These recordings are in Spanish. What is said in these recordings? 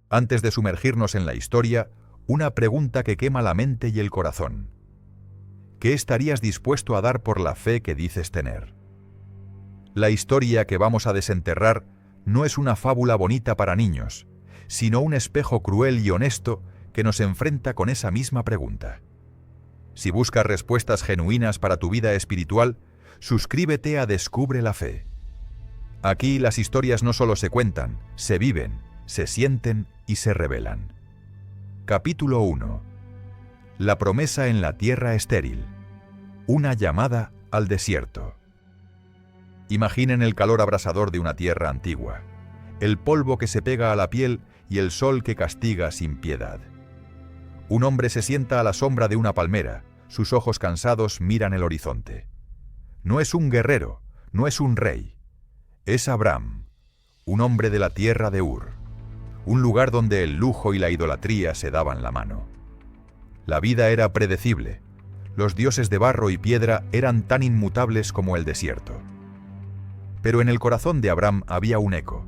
Antes de sumergirnos en la historia, una pregunta que quema la mente y el corazón. ¿Qué estarías dispuesto a dar por la fe que dices tener? La historia que vamos a desenterrar no es una fábula bonita para niños, sino un espejo cruel y honesto que nos enfrenta con esa misma pregunta. Si buscas respuestas genuinas para tu vida espiritual, suscríbete a Descubre la Fe. Aquí las historias no solo se cuentan, se viven, se sienten y se revelan. Capítulo 1. La promesa en la tierra estéril. Una llamada al desierto. Imaginen el calor abrasador de una tierra antigua, el polvo que se pega a la piel y el sol que castiga sin piedad. Un hombre se sienta a la sombra de una palmera, sus ojos cansados miran el horizonte. No es un guerrero, no es un rey. Es Abraham, un hombre de la tierra de Ur, un lugar donde el lujo y la idolatría se daban la mano. La vida era predecible. Los dioses de barro y piedra eran tan inmutables como el desierto. Pero en el corazón de Abraham había un eco,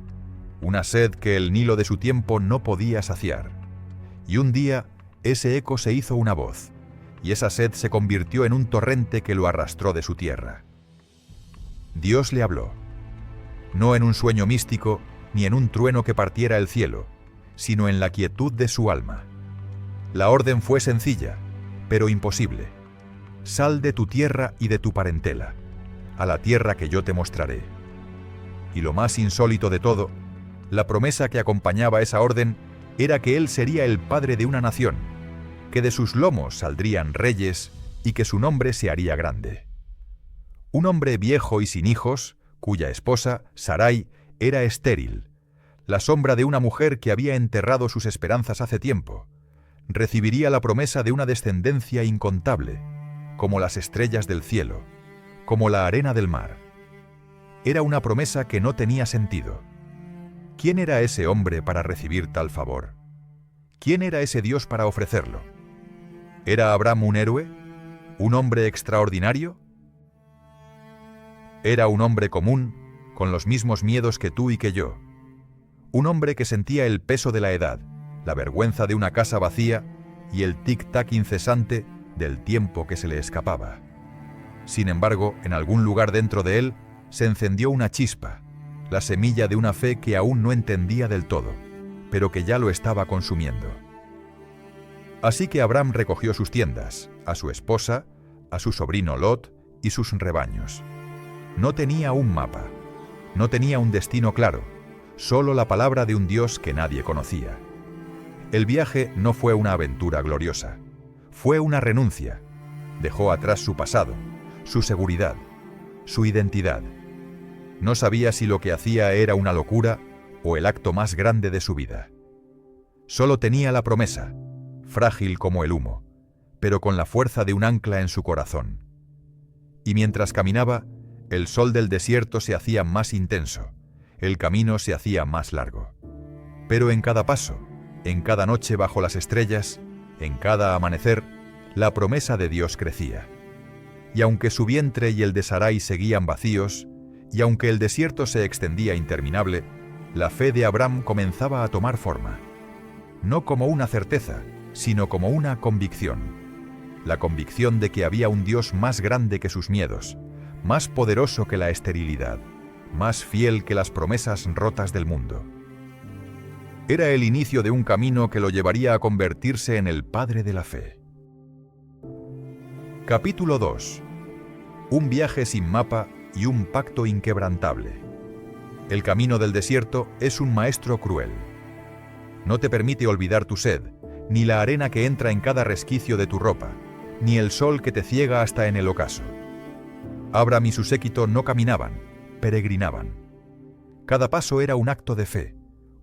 una sed que el Nilo de su tiempo no podía saciar. Y un día, ese eco se hizo una voz, y esa sed se convirtió en un torrente que lo arrastró de su tierra. Dios le habló, no en un sueño místico, ni en un trueno que partiera el cielo, sino en la quietud de su alma. La orden fue sencilla, pero imposible. Sal de tu tierra y de tu parentela, a la tierra que yo te mostraré. Y lo más insólito de todo, la promesa que acompañaba esa orden era que él sería el padre de una nación, que de sus lomos saldrían reyes y que su nombre se haría grande. Un hombre viejo y sin hijos, cuya esposa, Sarai, era estéril, la sombra de una mujer que había enterrado sus esperanzas hace tiempo, recibiría la promesa de una descendencia incontable, como las estrellas del cielo, como la arena del mar. Era una promesa que no tenía sentido. ¿Quién era ese hombre para recibir tal favor? ¿Quién era ese Dios para ofrecerlo? ¿Era Abraham un héroe? ¿Un hombre extraordinario? Era un hombre común, con los mismos miedos que tú y que yo. Un hombre que sentía el peso de la edad, la vergüenza de una casa vacía y el tic-tac incesante del tiempo que se le escapaba. Sin embargo, en algún lugar dentro de él se encendió una chispa, la semilla de una fe que aún no entendía del todo, pero que ya lo estaba consumiendo. Así que Abraham recogió sus tiendas, a su esposa, a su sobrino Lot y sus rebaños. No tenía un mapa, no tenía un destino claro, solo la palabra de un Dios que nadie conocía. El viaje no fue una aventura gloriosa, fue una renuncia. Dejó atrás su pasado, su seguridad, su identidad. No sabía si lo que hacía era una locura o el acto más grande de su vida. Solo tenía la promesa, frágil como el humo, pero con la fuerza de un ancla en su corazón. Y mientras caminaba, el sol del desierto se hacía más intenso, el camino se hacía más largo. Pero en cada paso, en cada noche bajo las estrellas, en cada amanecer, la promesa de Dios crecía. Y aunque su vientre y el de Sarai seguían vacíos, y aunque el desierto se extendía interminable, la fe de Abraham comenzaba a tomar forma. No como una certeza, sino como una convicción. La convicción de que había un Dios más grande que sus miedos, más poderoso que la esterilidad, más fiel que las promesas rotas del mundo. Era el inicio de un camino que lo llevaría a convertirse en el padre de la fe. Capítulo 2. Un viaje sin mapa y un pacto inquebrantable. El camino del desierto es un maestro cruel. No te permite olvidar tu sed, ni la arena que entra en cada resquicio de tu ropa, ni el sol que te ciega hasta en el ocaso. Abraham y su séquito no caminaban, peregrinaban. Cada paso era un acto de fe,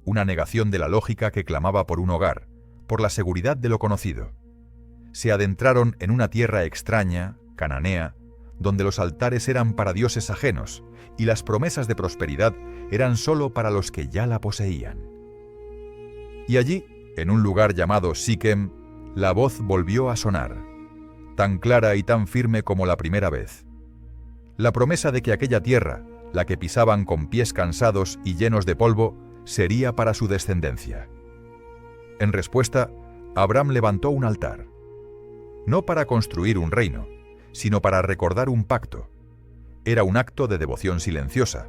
una negación de la lógica que clamaba por un hogar, por la seguridad de lo conocido. Se adentraron en una tierra extraña, cananea, donde los altares eran para dioses ajenos y las promesas de prosperidad eran solo para los que ya la poseían. Y allí, en un lugar llamado Siquem, la voz volvió a sonar, tan clara y tan firme como la primera vez. La promesa de que aquella tierra, la que pisaban con pies cansados y llenos de polvo, sería para su descendencia. En respuesta, Abram levantó un altar, no para construir un reino, sino para recordar un pacto. Era un acto de devoción silenciosa,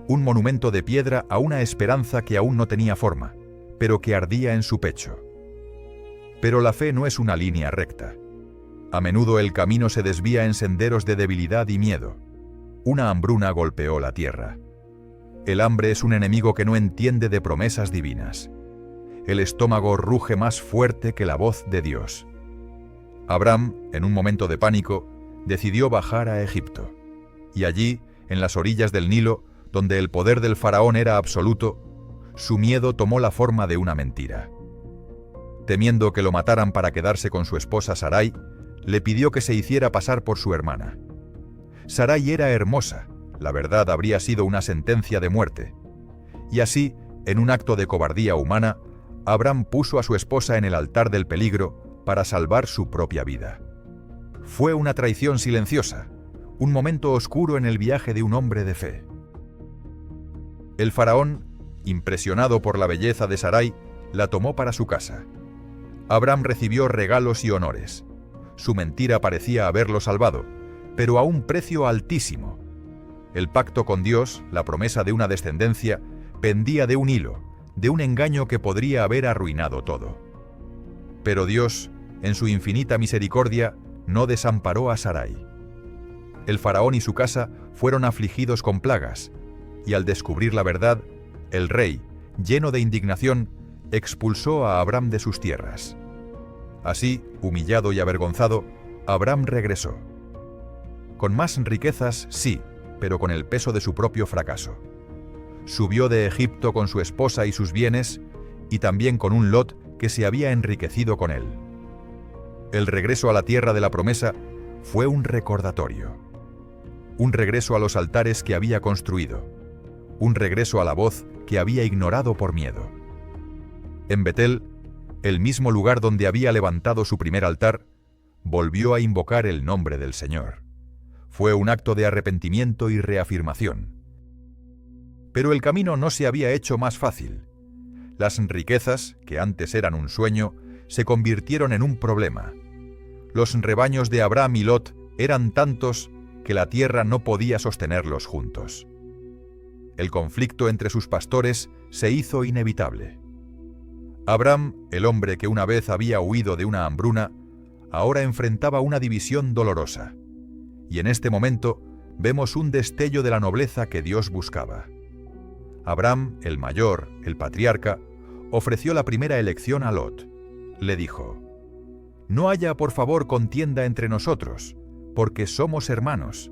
un monumento de piedra a una esperanza que aún no tenía forma, pero que ardía en su pecho. Pero la fe no es una línea recta. A menudo el camino se desvía en senderos de debilidad y miedo. Una hambruna golpeó la tierra. El hambre es un enemigo que no entiende de promesas divinas. El estómago ruge más fuerte que la voz de Dios. Abram, en un momento de pánico, decidió bajar a Egipto. Y allí, en las orillas del Nilo, donde el poder del faraón era absoluto, su miedo tomó la forma de una mentira. Temiendo que lo mataran para quedarse con su esposa Sarai, le pidió que se hiciera pasar por su hermana. Sarai era hermosa, la verdad habría sido una sentencia de muerte. Y así, en un acto de cobardía humana, Abram puso a su esposa en el altar del peligro para salvar su propia vida. Fue una traición silenciosa, un momento oscuro en el viaje de un hombre de fe. El faraón, impresionado por la belleza de Sarai, la tomó para su casa. Abram recibió regalos y honores. Su mentira parecía haberlo salvado, pero a un precio altísimo. El pacto con Dios, la promesa de una descendencia, pendía de un hilo, de un engaño que podría haber arruinado todo. Pero Dios, en su infinita misericordia, no desamparó a Sarai. El faraón y su casa fueron afligidos con plagas, y al descubrir la verdad, el rey, lleno de indignación, expulsó a Abram de sus tierras. Así, humillado y avergonzado, Abram regresó. Con más riquezas, sí, pero con el peso de su propio fracaso. Subió de Egipto con su esposa y sus bienes, y también con un Lot que se había enriquecido con él. El regreso a la tierra de la promesa fue un recordatorio. Un regreso a los altares que había construido. Un regreso a la voz que había ignorado por miedo. En Betel, el mismo lugar donde había levantado su primer altar, volvió a invocar el nombre del Señor. Fue un acto de arrepentimiento y reafirmación. Pero el camino no se había hecho más fácil. Las riquezas, que antes eran un sueño, se convirtieron en un problema. Los rebaños de Abram y Lot eran tantos que la tierra no podía sostenerlos juntos. El conflicto entre sus pastores se hizo inevitable. Abram, el hombre que una vez había huido de una hambruna, ahora enfrentaba una división dolorosa. Y en este momento vemos un destello de la nobleza que Dios buscaba. Abram, el mayor, el patriarca, ofreció la primera elección a Lot. Le dijo: «No haya por favor contienda entre nosotros, porque somos hermanos».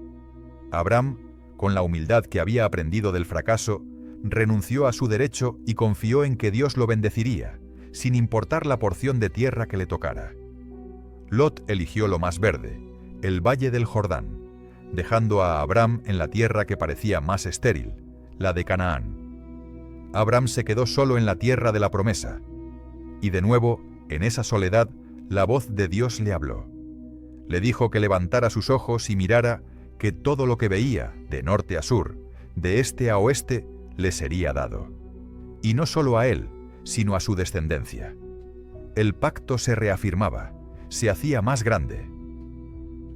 Abram, con la humildad que había aprendido del fracaso, renunció a su derecho y confió en que Dios lo bendeciría, sin importar la porción de tierra que le tocara. Lot eligió lo más verde, el valle del Jordán, dejando a Abram en la tierra que parecía más estéril, la de Canaán. Abram se quedó solo en la tierra de la promesa, y de nuevo, en esa soledad, la voz de Dios le habló. Le dijo que levantara sus ojos y mirara que todo lo que veía, de norte a sur, de este a oeste, le sería dado. Y no solo a él, sino a su descendencia. El pacto se reafirmaba, se hacía más grande.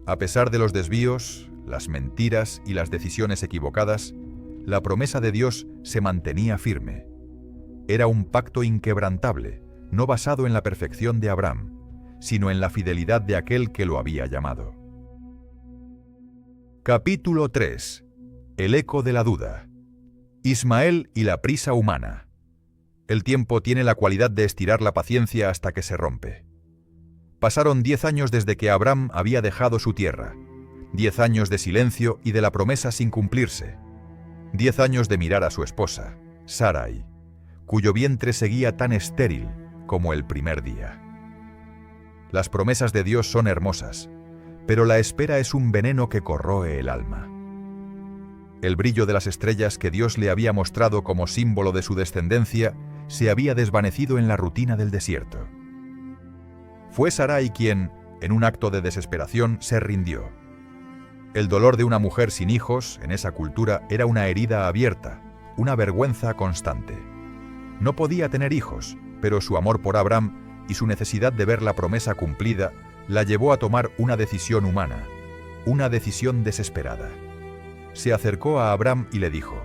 A pesar de los desvíos, las mentiras y las decisiones equivocadas, la promesa de Dios se mantenía firme. Era un pacto inquebrantable, no basado en la perfección de Abram, sino en la fidelidad de aquel que lo había llamado. Capítulo 3. El eco de la duda. Ismael y la prisa humana. El tiempo tiene la cualidad de estirar la paciencia hasta que se rompe. Pasaron 10 años desde que Abram había dejado su tierra, 10 años de silencio y de la promesa sin cumplirse, 10 años de mirar a su esposa, Sarai, cuyo vientre seguía tan estéril como el primer día. Las promesas de Dios son hermosas, pero la espera es un veneno que corroe el alma. El brillo de las estrellas que Dios le había mostrado como símbolo de su descendencia se había desvanecido en la rutina del desierto. Fue Sarai quien, en un acto de desesperación, se rindió. El dolor de una mujer sin hijos, en esa cultura, era una herida abierta, una vergüenza constante. No podía tener hijos, pero su amor por Abram y su necesidad de ver la promesa cumplida la llevó a tomar una decisión humana, una decisión desesperada. Se acercó a Abram y le dijo: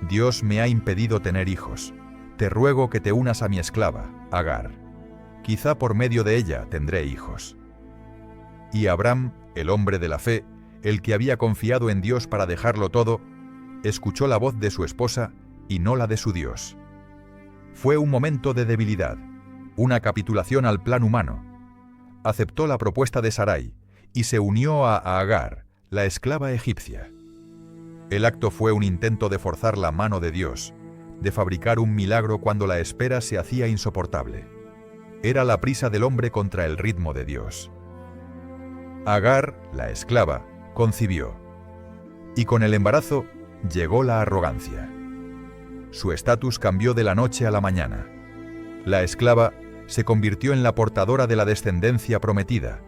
«Dios me ha impedido tener hijos. Te ruego que te unas a mi esclava, Agar. Quizá por medio de ella tendré hijos». Y Abram, el hombre de la fe, el que había confiado en Dios para dejarlo todo, escuchó la voz de su esposa y no la de su Dios. Fue un momento de debilidad, una capitulación al plan humano. Aceptó la propuesta de Sarai y se unió a Agar, la esclava egipcia. El acto fue un intento de forzar la mano de Dios, de fabricar un milagro cuando la espera se hacía insoportable. Era la prisa del hombre contra el ritmo de Dios. Agar, la esclava, concibió. Y con el embarazo llegó la arrogancia. Su estatus cambió de la noche a la mañana. La esclava se convirtió en la portadora de la descendencia prometida,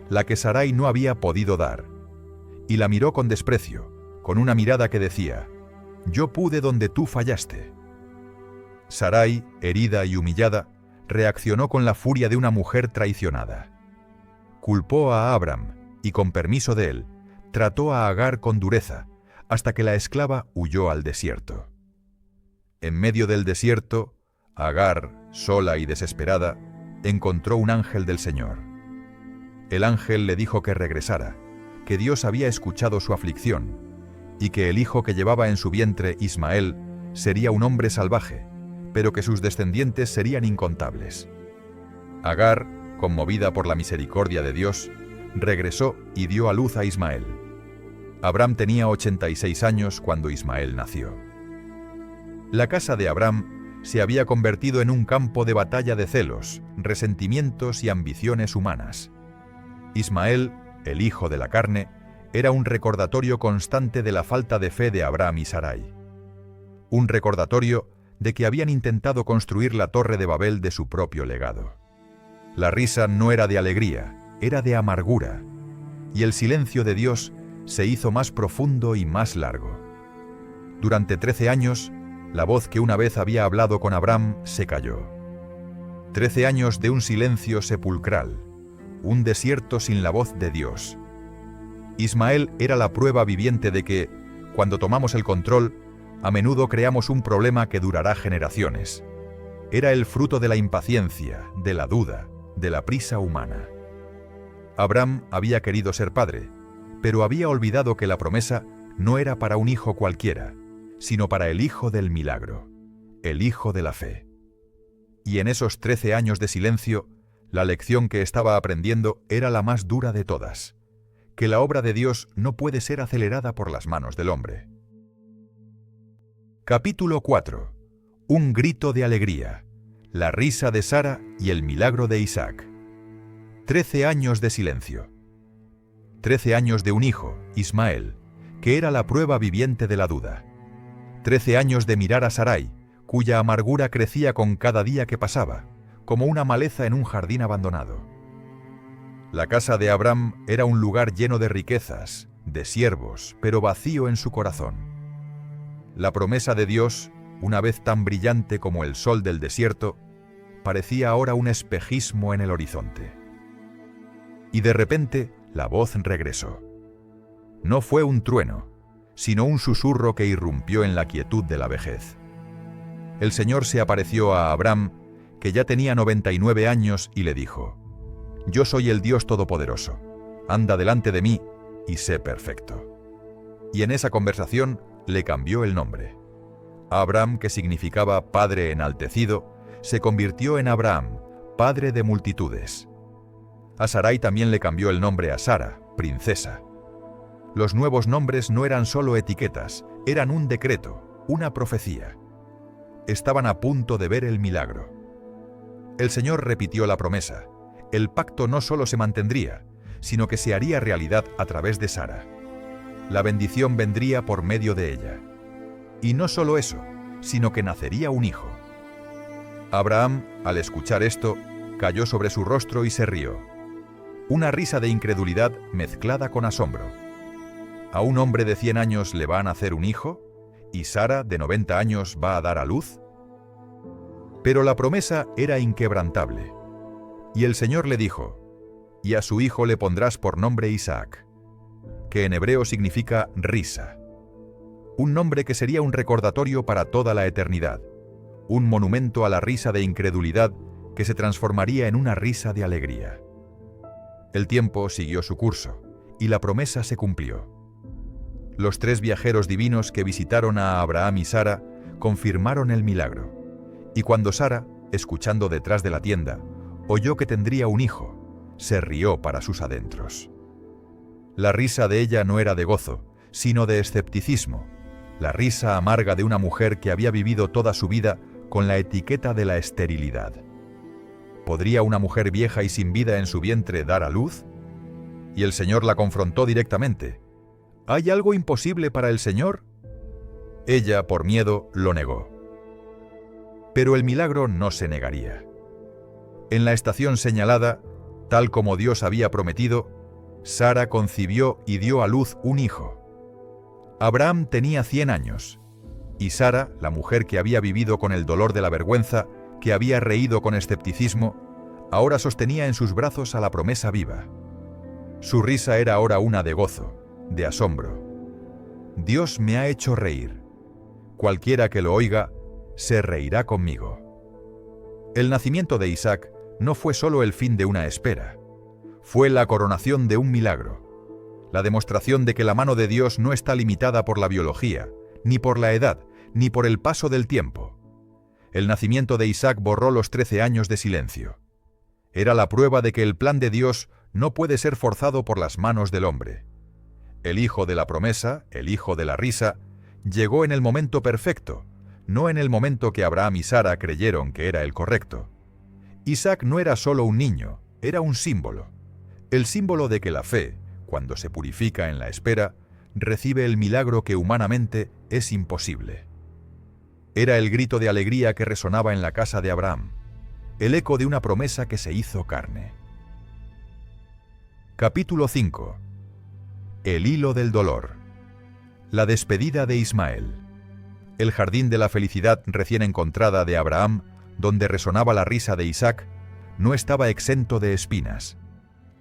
la que Sarai no había podido dar. Y la miró con desprecio, con una mirada que decía: «Yo pude donde tú fallaste». Sarai, herida y humillada, reaccionó con la furia de una mujer traicionada. Culpó a Abram y, con permiso de él, trató a Agar con dureza, hasta que la esclava huyó al desierto. En medio del desierto, Agar, sola y desesperada, encontró un ángel del Señor. El ángel le dijo que regresara, que Dios había escuchado su aflicción, y que el hijo que llevaba en su vientre, Ismael, sería un hombre salvaje, pero que sus descendientes serían incontables. Agar, conmovida por la misericordia de Dios, regresó y dio a luz a Ismael. Abram tenía 86 años cuando Ismael nació. La casa de Abram se había convertido en un campo de batalla de celos, resentimientos y ambiciones humanas. Ismael, el hijo de la carne, era un recordatorio constante de la falta de fe de Abram y Sarai. Un recordatorio de que habían intentado construir la Torre de Babel de su propio legado. La risa no era de alegría, era de amargura, y el silencio de Dios se hizo más profundo y más largo. Durante 13 años, la voz que una vez había hablado con Abram se calló. 13 años de un silencio sepulcral, un desierto sin la voz de Dios. Ismael era la prueba viviente de que, cuando tomamos el control, a menudo creamos un problema que durará generaciones. Era el fruto de la impaciencia, de la duda, de la prisa humana. Abram había querido ser padre, pero había olvidado que la promesa no era para un hijo cualquiera, sino para el hijo del milagro, el hijo de la fe. Y en esos 13 años de silencio, la lección que estaba aprendiendo era la más dura de todas: que la obra de Dios no puede ser acelerada por las manos del hombre. Capítulo 4. Un grito de alegría, la risa de Sara y el milagro de Isaac. 13 años de silencio. 13 años de un hijo, Ismael, que era la prueba viviente de la duda. 13 años de mirar a Sarai, cuya amargura crecía con cada día que pasaba, como una maleza en un jardín abandonado. La casa de Abram era un lugar lleno de riquezas, de siervos, pero vacío en su corazón. La promesa de Dios, una vez tan brillante como el sol del desierto, parecía ahora un espejismo en el horizonte. Y de repente, la voz regresó. No fue un trueno, sino un susurro que irrumpió en la quietud de la vejez. El Señor se apareció a Abram, que ya tenía 99 años, y le dijo: «Yo soy el Dios Todopoderoso. Anda delante de mí y sé perfecto». Y en esa conversación le cambió el nombre. Abram, que significaba Padre enaltecido, se convirtió en Abraham, Padre de multitudes. A Sarai también le cambió el nombre a Sara, princesa. Los nuevos nombres no eran solo etiquetas, eran un decreto, una profecía. Estaban a punto de ver el milagro. El Señor repitió la promesa. El pacto no solo se mantendría, sino que se haría realidad a través de Sara. La bendición vendría por medio de ella. Y no solo eso, sino que nacería un hijo. Abraham, al escuchar esto, cayó sobre su rostro y se rió. Una risa de incredulidad mezclada con asombro. ¿A un hombre de 100 años le va a nacer un hijo? ¿Y Sara, de 90 años, va a dar a luz? Pero la promesa era inquebrantable. Y el Señor le dijo: «Y a su hijo le pondrás por nombre Isaac», que en hebreo significa risa. Un nombre que sería un recordatorio para toda la eternidad, un monumento a la risa de incredulidad que se transformaría en una risa de alegría. El tiempo siguió su curso, y la promesa se cumplió. Los 3 viajeros divinos que visitaron a Abraham y Sara confirmaron el milagro. Y cuando Sara, escuchando detrás de la tienda, oyó que tendría un hijo, se rió para sus adentros. La risa de ella no era de gozo, sino de escepticismo, la risa amarga de una mujer que había vivido toda su vida con la etiqueta de la esterilidad. ¿Podría una mujer vieja y sin vida en su vientre dar a luz? Y el Señor la confrontó directamente. ¿Hay algo imposible para el Señor? Ella, por miedo, lo negó. Pero el milagro no se negaría. En la estación señalada, tal como Dios había prometido, Sara concibió y dio a luz un hijo. Abraham tenía 100 años, y Sara, la mujer que había vivido con el dolor de la vergüenza, que había reído con escepticismo, ahora sostenía en sus brazos a la promesa viva. Su risa era ahora una de gozo, de asombro. Dios me ha hecho reír. Cualquiera que lo oiga, se reirá conmigo. El nacimiento de Isaac no fue solo el fin de una espera, fue la coronación de un milagro, la demostración de que la mano de Dios no está limitada por la biología, ni por la edad, ni por el paso del tiempo. El nacimiento de Isaac borró los 13 años de silencio. Era la prueba de que el plan de Dios no puede ser forzado por las manos del hombre. El hijo de la promesa, el hijo de la risa, llegó en el momento perfecto, no en el momento que Abraham y Sara creyeron que era el correcto. Isaac no era solo un niño, era un símbolo. El símbolo de que la fe, cuando se purifica en la espera, recibe el milagro que humanamente es imposible. Era el grito de alegría que resonaba en la casa de Abraham, el eco de una promesa que se hizo carne. Capítulo 5. El hilo del dolor. La despedida de Ismael. El jardín de la felicidad recién encontrada de Abraham, donde resonaba la risa de Isaac, no estaba exento de espinas.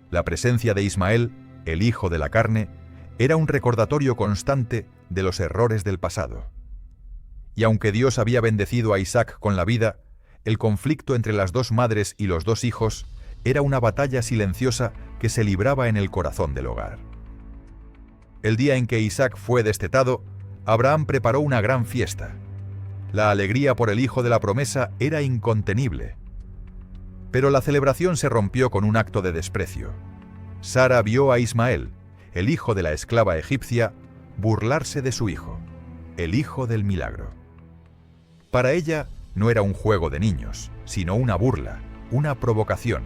La presencia de Ismael, el hijo de la carne, era un recordatorio constante de los errores del pasado. Y aunque Dios había bendecido a Isaac con la vida, el conflicto entre las 2 madres y los 2 hijos era una batalla silenciosa que se libraba en el corazón del hogar. El día en que Isaac fue destetado, Abraham preparó una gran fiesta. La alegría por el hijo de la promesa era incontenible. Pero la celebración se rompió con un acto de desprecio. Sara vio a Ismael, el hijo de la esclava egipcia, burlarse de su hijo, el hijo del milagro. Para ella no era un juego de niños, sino una burla, una provocación,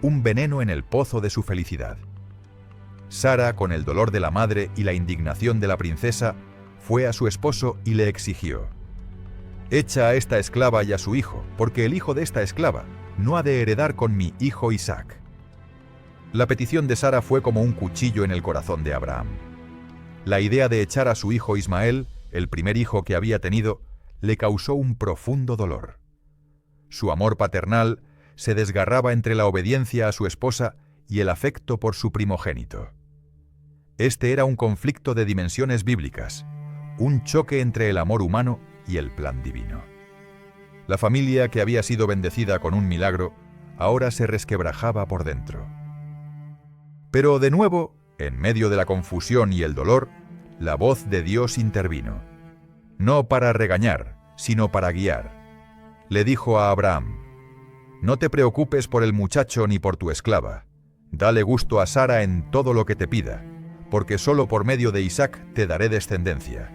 un veneno en el pozo de su felicidad. Sara, con el dolor de la madre y la indignación de la princesa, fue a su esposo y le exigió: «Echa a esta esclava y a su hijo, porque el hijo de esta esclava no ha de heredar con mi hijo Isaac». La petición de Sara fue como un cuchillo en el corazón de Abraham. La idea de echar a su hijo Ismael, el primer hijo que había tenido, le causó un profundo dolor. Su amor paternal se desgarraba entre la obediencia a su esposa y el afecto por su primogénito. Este era un conflicto de dimensiones bíblicas, un choque entre el amor humano y el plan divino. La familia que había sido bendecida con un milagro, ahora se resquebrajaba por dentro. Pero de nuevo, en medio de la confusión y el dolor, la voz de Dios intervino. No para regañar, sino para guiar. Le dijo a Abraham: «No te preocupes por el muchacho ni por tu esclava. Dale gusto a Sara en todo lo que te pida, porque solo por medio de Isaac te daré descendencia.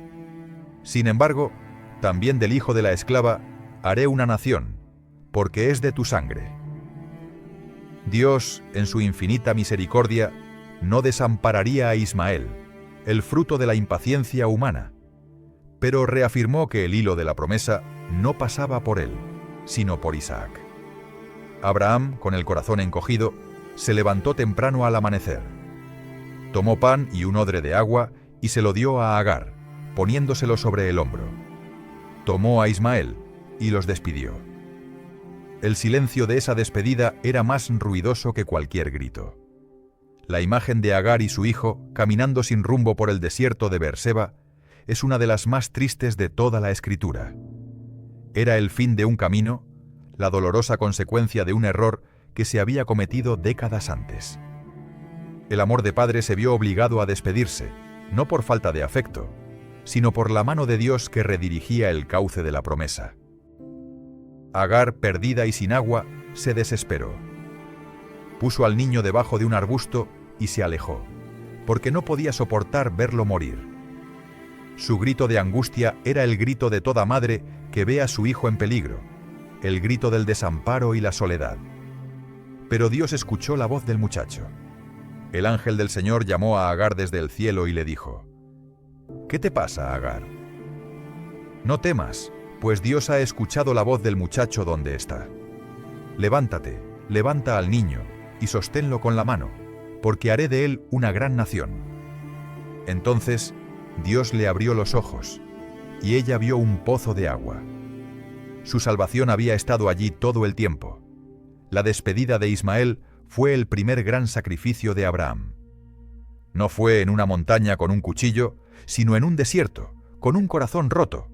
Sin embargo, también del hijo de la esclava haré una nación, porque es de tu sangre». Dios, en su infinita misericordia, no desampararía a Ismael, el fruto de la impaciencia humana, pero reafirmó que el hilo de la promesa no pasaba por él, sino por Isaac. Abraham, con el corazón encogido, se levantó temprano al amanecer. Tomó pan y un odre de agua y se lo dio a Agar, poniéndoselo sobre el hombro. Tomó a Ismael y los despidió. El silencio de esa despedida era más ruidoso que cualquier grito. La imagen de Agar y su hijo, caminando sin rumbo por el desierto de Beerseba, es una de las más tristes de toda la Escritura. Era el fin de un camino, la dolorosa consecuencia de un error que se había cometido décadas antes. El amor de padre se vio obligado a despedirse, no por falta de afecto, sino por la mano de Dios que redirigía el cauce de la promesa. Agar, perdida y sin agua, se desesperó. Puso al niño debajo de un arbusto y se alejó, porque no podía soportar verlo morir. Su grito de angustia era el grito de toda madre que ve a su hijo en peligro, el grito del desamparo y la soledad. Pero Dios escuchó la voz del muchacho. El ángel del Señor llamó a Agar desde el cielo y le dijo: «¿Qué te pasa, Agar? No temas, pues Dios ha escuchado la voz del muchacho donde está. Levántate, levanta al niño y sosténlo con la mano, porque haré de él una gran nación». Entonces Dios le abrió los ojos, y ella vio un pozo de agua. Su salvación había estado allí todo el tiempo. La despedida de Ismael fue el primer gran sacrificio de Abraham. No fue en una montaña con un cuchillo, sino en un desierto, con un corazón roto.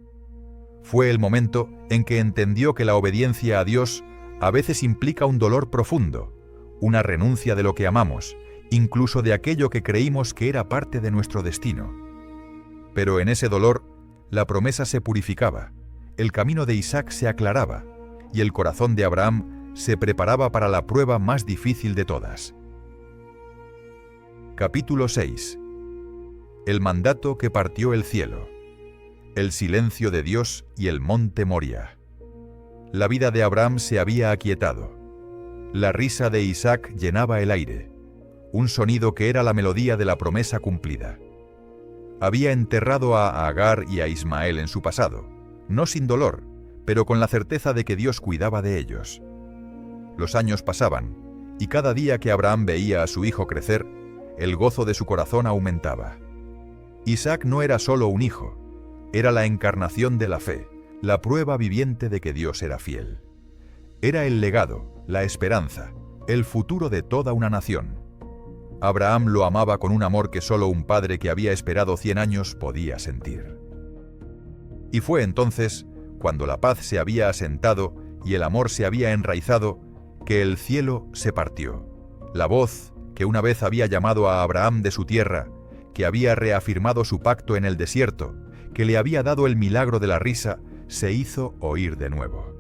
Fue el momento en que entendió que la obediencia a Dios a veces implica un dolor profundo, una renuncia de lo que amamos, incluso de aquello que creímos que era parte de nuestro destino. Pero en ese dolor, la promesa se purificaba, el camino de Isaac se aclaraba, y el corazón de Abraham se preparaba para la prueba más difícil de todas. Capítulo 6. El mandato que partió el cielo. El silencio de Dios y el monte Moria. La vida de Abraham se había aquietado. La risa de Isaac llenaba el aire, un sonido que era la melodía de la promesa cumplida. Había enterrado a Agar y a Ismael en su pasado, no sin dolor, pero con la certeza de que Dios cuidaba de ellos. Los años pasaban, y cada día que Abraham veía a su hijo crecer, el gozo de su corazón aumentaba. Isaac no era solo un hijo, era la encarnación de la fe, la prueba viviente de que Dios era fiel. Era el legado, la esperanza, el futuro de toda una nación. Abraham lo amaba con un amor que solo un padre que había esperado 100 años podía sentir. Y fue entonces, cuando la paz se había asentado y el amor se había enraizado, que el cielo se partió. La voz que una vez había llamado a Abraham de su tierra, que había reafirmado su pacto en el desierto, que le había dado el milagro de la risa, se hizo oír de nuevo.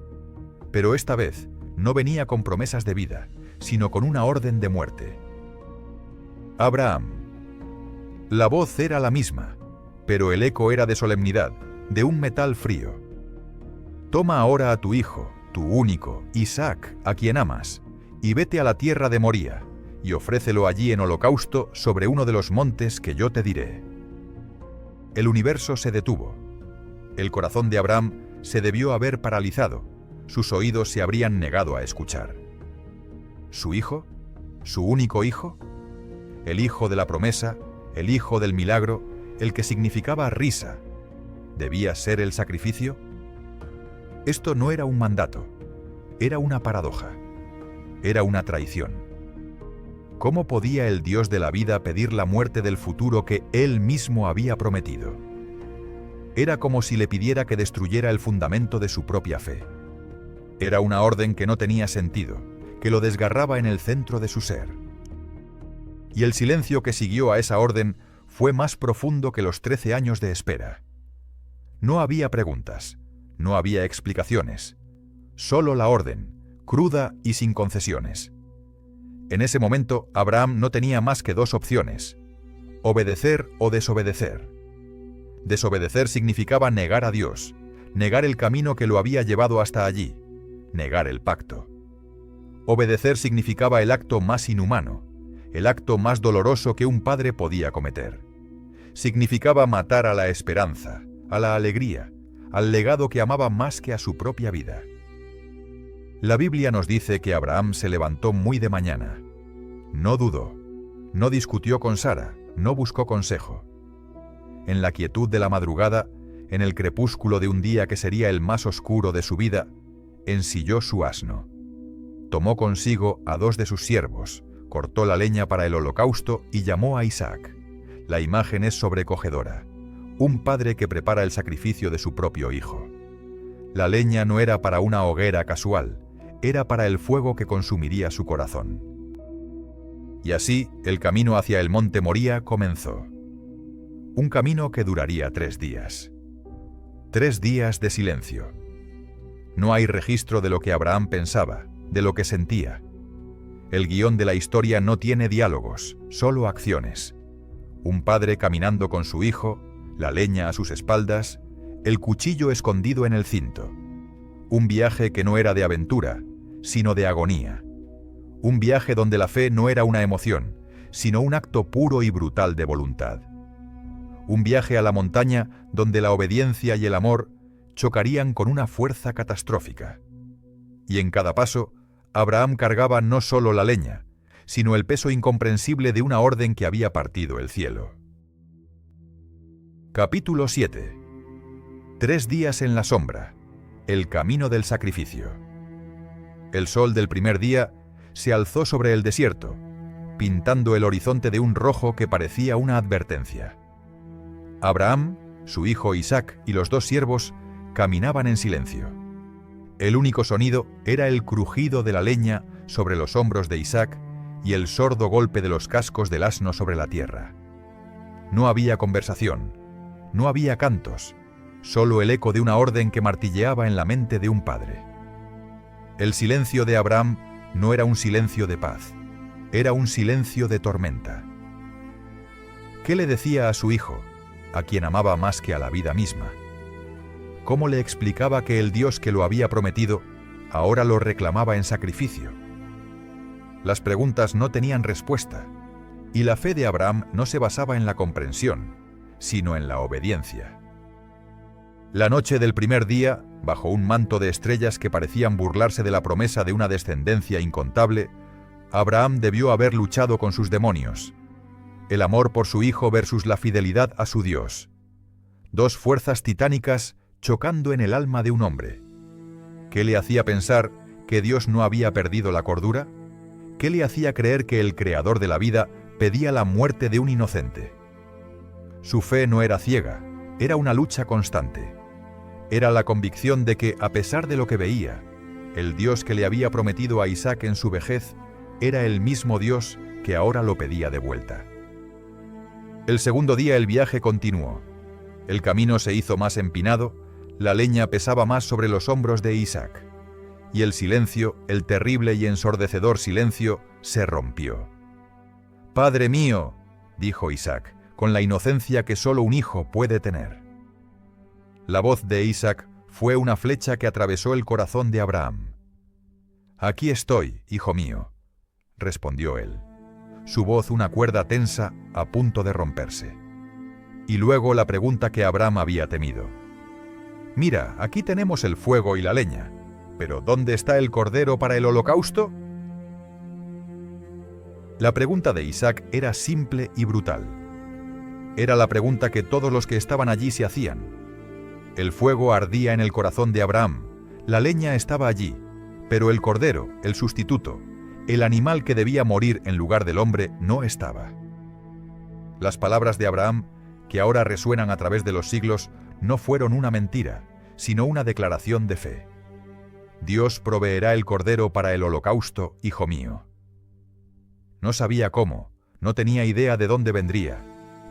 Pero esta vez no venía con promesas de vida, sino con una orden de muerte. Abraham. La voz era la misma, pero el eco era de solemnidad, de un metal frío. Toma ahora a tu hijo, tu único, Isaac, a quien amas, y vete a la tierra de Moría, y ofrécelo allí en holocausto sobre uno de los montes que yo te diré. El universo se detuvo. El corazón de Abraham se debió haber paralizado, sus oídos se habrían negado a escuchar. ¿Su hijo? ¿Su único hijo? El hijo de la promesa, el hijo del milagro, el que significaba risa. ¿Debía ser el sacrificio? Esto no era un mandato, era una paradoja, era una traición. ¿Cómo podía el Dios de la vida pedir la muerte del futuro que Él mismo había prometido? Era como si le pidiera que destruyera el fundamento de su propia fe. Era una orden que no tenía sentido, que lo desgarraba en el centro de su ser. Y el silencio que siguió a esa orden fue más profundo que los 13 años de espera. No había preguntas, no había explicaciones, solo la orden, cruda y sin concesiones. En ese momento, Abraham no tenía más que 2 opciones: obedecer o desobedecer. Desobedecer significaba negar a Dios, negar el camino que lo había llevado hasta allí, negar el pacto. Obedecer significaba el acto más inhumano, el acto más doloroso que un padre podía cometer. Significaba matar a la esperanza, a la alegría, al legado que amaba más que a su propia vida. La Biblia nos dice que Abraham se levantó muy de mañana. No dudó, no discutió con Sara, no buscó consejo. En la quietud de la madrugada, en el crepúsculo de un día que sería el más oscuro de su vida, ensilló su asno. tomó consigo a 2 de sus siervos, cortó la leña para el holocausto y llamó a Isaac. La imagen es sobrecogedora. Un padre que prepara el sacrificio de su propio hijo. La leña no era para una hoguera casual, era para el fuego que consumiría su corazón. Y así, el camino hacia el monte Moría comenzó. Un camino que duraría 3 días. 3 días de silencio. No hay registro de lo que Abraham pensaba, de lo que sentía. El guión de la historia no tiene diálogos, solo acciones. Un padre caminando con su hijo, la leña a sus espaldas, el cuchillo escondido en el cinto. Un viaje que no era de aventura, sino de agonía. Un viaje donde la fe no era una emoción, sino un acto puro y brutal de voluntad. Un viaje a la montaña donde la obediencia y el amor chocarían con una fuerza catastrófica. Y en cada paso, Abraham cargaba no solo la leña, sino el peso incomprensible de una orden que había partido el cielo. Capítulo 7. 3 días en la sombra. El camino del sacrificio. El sol del primer día se alzó sobre el desierto, pintando el horizonte de un rojo que parecía una advertencia. Abraham, su hijo Isaac y los 2 siervos caminaban en silencio. El único sonido era el crujido de la leña sobre los hombros de Isaac y el sordo golpe de los cascos del asno sobre la tierra. No había conversación, no había cantos, solo el eco de una orden que martilleaba en la mente de un padre. El silencio de Abraham no era un silencio de paz, era un silencio de tormenta. ¿Qué le decía a su hijo, a quien amaba más que a la vida misma? ¿Cómo le explicaba que el Dios que lo había prometido ahora lo reclamaba en sacrificio? Las preguntas no tenían respuesta, y la fe de Abraham no se basaba en la comprensión, sino en la obediencia. La noche del primer día, bajo un manto de estrellas que parecían burlarse de la promesa de una descendencia incontable, Abraham debió haber luchado con sus demonios. El amor por su hijo versus la fidelidad a su Dios. 2 fuerzas titánicas chocando en el alma de un hombre. ¿Qué le hacía pensar que Dios no había perdido la cordura? ¿Qué le hacía creer que el creador de la vida pedía la muerte de un inocente? Su fe no era ciega, era una lucha constante. Era la convicción de que, a pesar de lo que veía, el Dios que le había prometido a Isaac en su vejez era el mismo Dios que ahora lo pedía de vuelta. El segundo día el viaje continuó. El camino se hizo más empinado, la leña pesaba más sobre los hombros de Isaac, y el silencio, el terrible y ensordecedor silencio, se rompió. «Padre mío», dijo Isaac, con la inocencia que solo un hijo puede tener. La voz de Isaac fue una flecha que atravesó el corazón de Abraham. «Aquí estoy, hijo mío», respondió él, su voz una cuerda tensa a punto de romperse. Y luego la pregunta que Abraham había temido. «Mira, aquí tenemos el fuego y la leña, pero ¿dónde está el cordero para el holocausto?» La pregunta de Isaac era simple y brutal. Era la pregunta que todos los que estaban allí se hacían. El fuego ardía en el corazón de Abraham, la leña estaba allí, pero el cordero, el sustituto, el animal que debía morir en lugar del hombre, no estaba. Las palabras de Abraham, que ahora resuenan a través de los siglos, no fueron una mentira, sino una declaración de fe. Dios proveerá el cordero para el holocausto, hijo mío. No sabía cómo, no tenía idea de dónde vendría,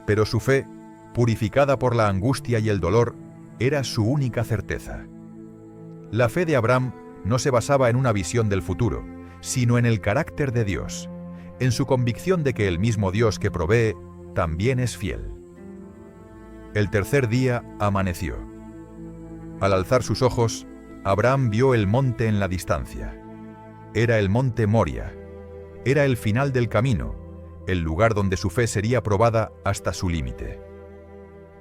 pero su fe, purificada por la angustia y el dolor, era su única certeza. La fe de Abraham no se basaba en una visión del futuro, sino en el carácter de Dios, en su convicción de que el mismo Dios que provee también es fiel. El tercer día amaneció. Al alzar sus ojos, Abraham vio el monte en la distancia. Era el monte Moria. Era el final del camino, el lugar donde su fe sería probada hasta su límite.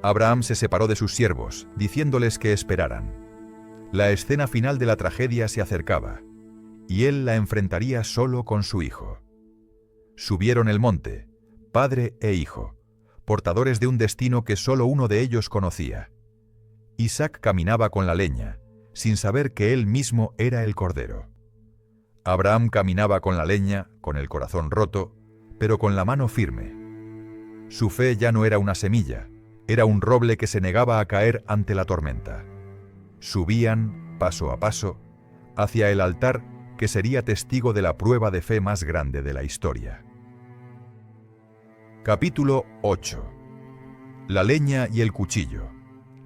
Abraham se separó de sus siervos, diciéndoles que esperaran. La escena final de la tragedia se acercaba, y él la enfrentaría solo con su hijo. Subieron el monte, padre e hijo, portadores de un destino que solo uno de ellos conocía. Isaac caminaba con la leña, sin saber que él mismo era el cordero. Abraham caminaba con la leña, con el corazón roto, pero con la mano firme. Su fe ya no era una semilla, era un roble que se negaba a caer ante la tormenta. Subían, paso a paso, hacia el altar que sería testigo de la prueba de fe más grande de la historia. Capítulo 8. La leña y el cuchillo,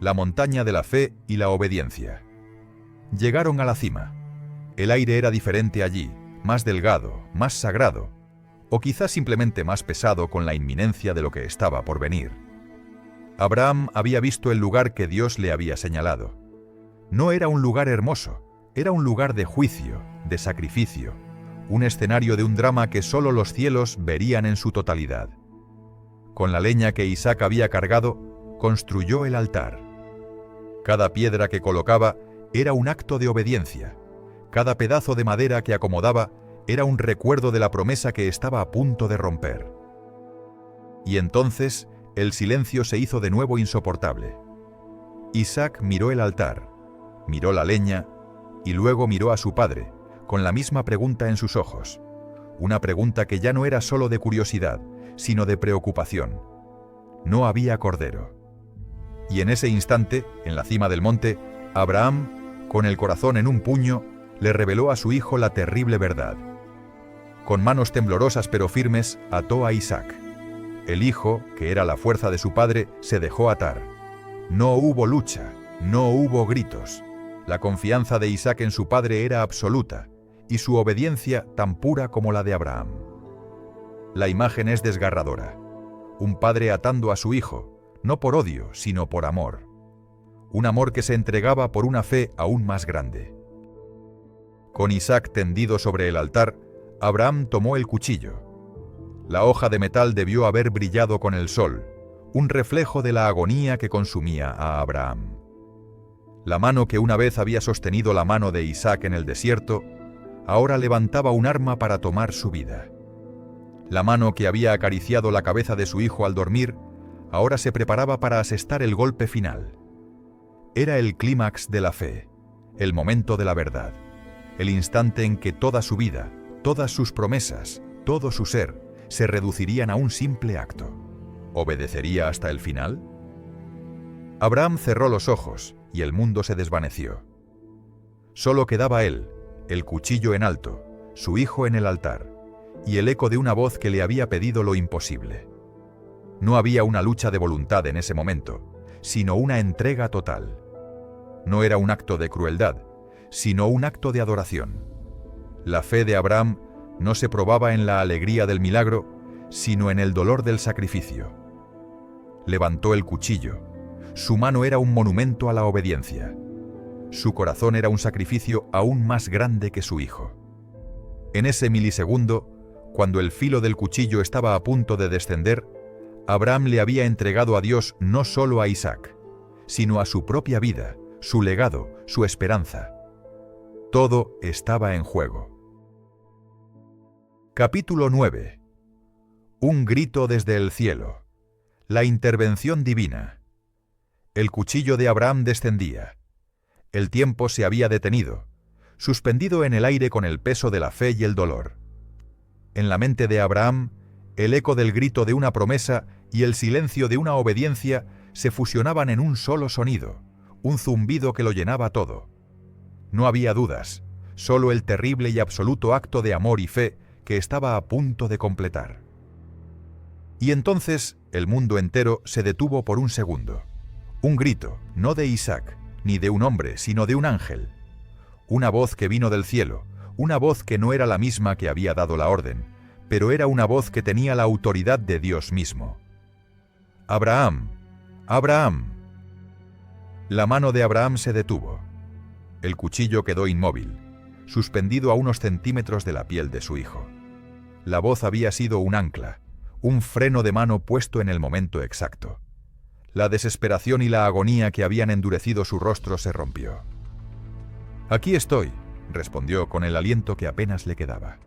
la montaña de la fe y la obediencia. Llegaron a la cima. El aire era diferente allí, más delgado, más sagrado, o quizás simplemente más pesado con la inminencia de lo que estaba por venir. Abraham había visto el lugar que Dios le había señalado. No era un lugar hermoso, era un lugar de juicio, de sacrificio, un escenario de un drama que solo los cielos verían en su totalidad. Con la leña que Isaac había cargado, construyó el altar. Cada piedra que colocaba era un acto de obediencia. Cada pedazo de madera que acomodaba era un recuerdo de la promesa que estaba a punto de romper. Y entonces el silencio se hizo de nuevo insoportable. Isaac miró el altar, miró la leña y luego miró a su padre, con la misma pregunta en sus ojos. Una pregunta que ya no era solo de curiosidad, sino de preocupación. No había cordero. Y en ese instante, en la cima del monte, Abraham, con el corazón en un puño, le reveló a su hijo la terrible verdad. Con manos temblorosas pero firmes, ató a Isaac. El hijo, que era la fuerza de su padre, se dejó atar. No hubo lucha, no hubo gritos. La confianza de Isaac en su padre era absoluta, y su obediencia tan pura como la de Abraham. La imagen es desgarradora. Un padre atando a su hijo, no por odio, sino por amor. Un amor que se entregaba por una fe aún más grande. Con Isaac tendido sobre el altar, Abraham tomó el cuchillo. La hoja de metal debió haber brillado con el sol, un reflejo de la agonía que consumía a Abraham. La mano que una vez había sostenido la mano de Isaac en el desierto, ahora levantaba un arma para tomar su vida. La mano que había acariciado la cabeza de su hijo al dormir, ahora se preparaba para asestar el golpe final. Era el clímax de la fe, el momento de la verdad, el instante en que toda su vida, todas sus promesas, todo su ser, se reducirían a un simple acto. ¿Obedecería hasta el final? Abraham cerró los ojos y el mundo se desvaneció. Solo quedaba él, el cuchillo en alto, su hijo en el altar, y el eco de una voz que le había pedido lo imposible. No había una lucha de voluntad en ese momento, sino una entrega total. No era un acto de crueldad, sino un acto de adoración. La fe de Abraham no se probaba en la alegría del milagro, sino en el dolor del sacrificio. Levantó el cuchillo. Su mano era un monumento a la obediencia. Su corazón era un sacrificio aún más grande que su hijo. En ese milisegundo, cuando el filo del cuchillo estaba a punto de descender, Abraham le había entregado a Dios no solo a Isaac, sino a su propia vida, su legado, su esperanza. Todo estaba en juego. Capítulo 9. Un grito desde el cielo. La intervención divina. El cuchillo de Abraham descendía. El tiempo se había detenido, suspendido en el aire con el peso de la fe y el dolor. En la mente de Abraham, el eco del grito de una promesa y el silencio de una obediencia se fusionaban en un solo sonido, un zumbido que lo llenaba todo. No había dudas, solo el terrible y absoluto acto de amor y fe que estaba a punto de completar. Y entonces el mundo entero se detuvo por un segundo. Un grito, no de Isaac, ni de un hombre, sino de un ángel. Una voz que vino del cielo, una voz que no era la misma que había dado la orden, pero era una voz que tenía la autoridad de Dios mismo. ¡Abraham! ¡Abraham! La mano de Abraham se detuvo. El cuchillo quedó inmóvil, suspendido a unos centímetros de la piel de su hijo. La voz había sido un ancla, un freno de mano puesto en el momento exacto. La desesperación y la agonía que habían endurecido su rostro se rompió. «Aquí estoy», respondió con el aliento que apenas le quedaba.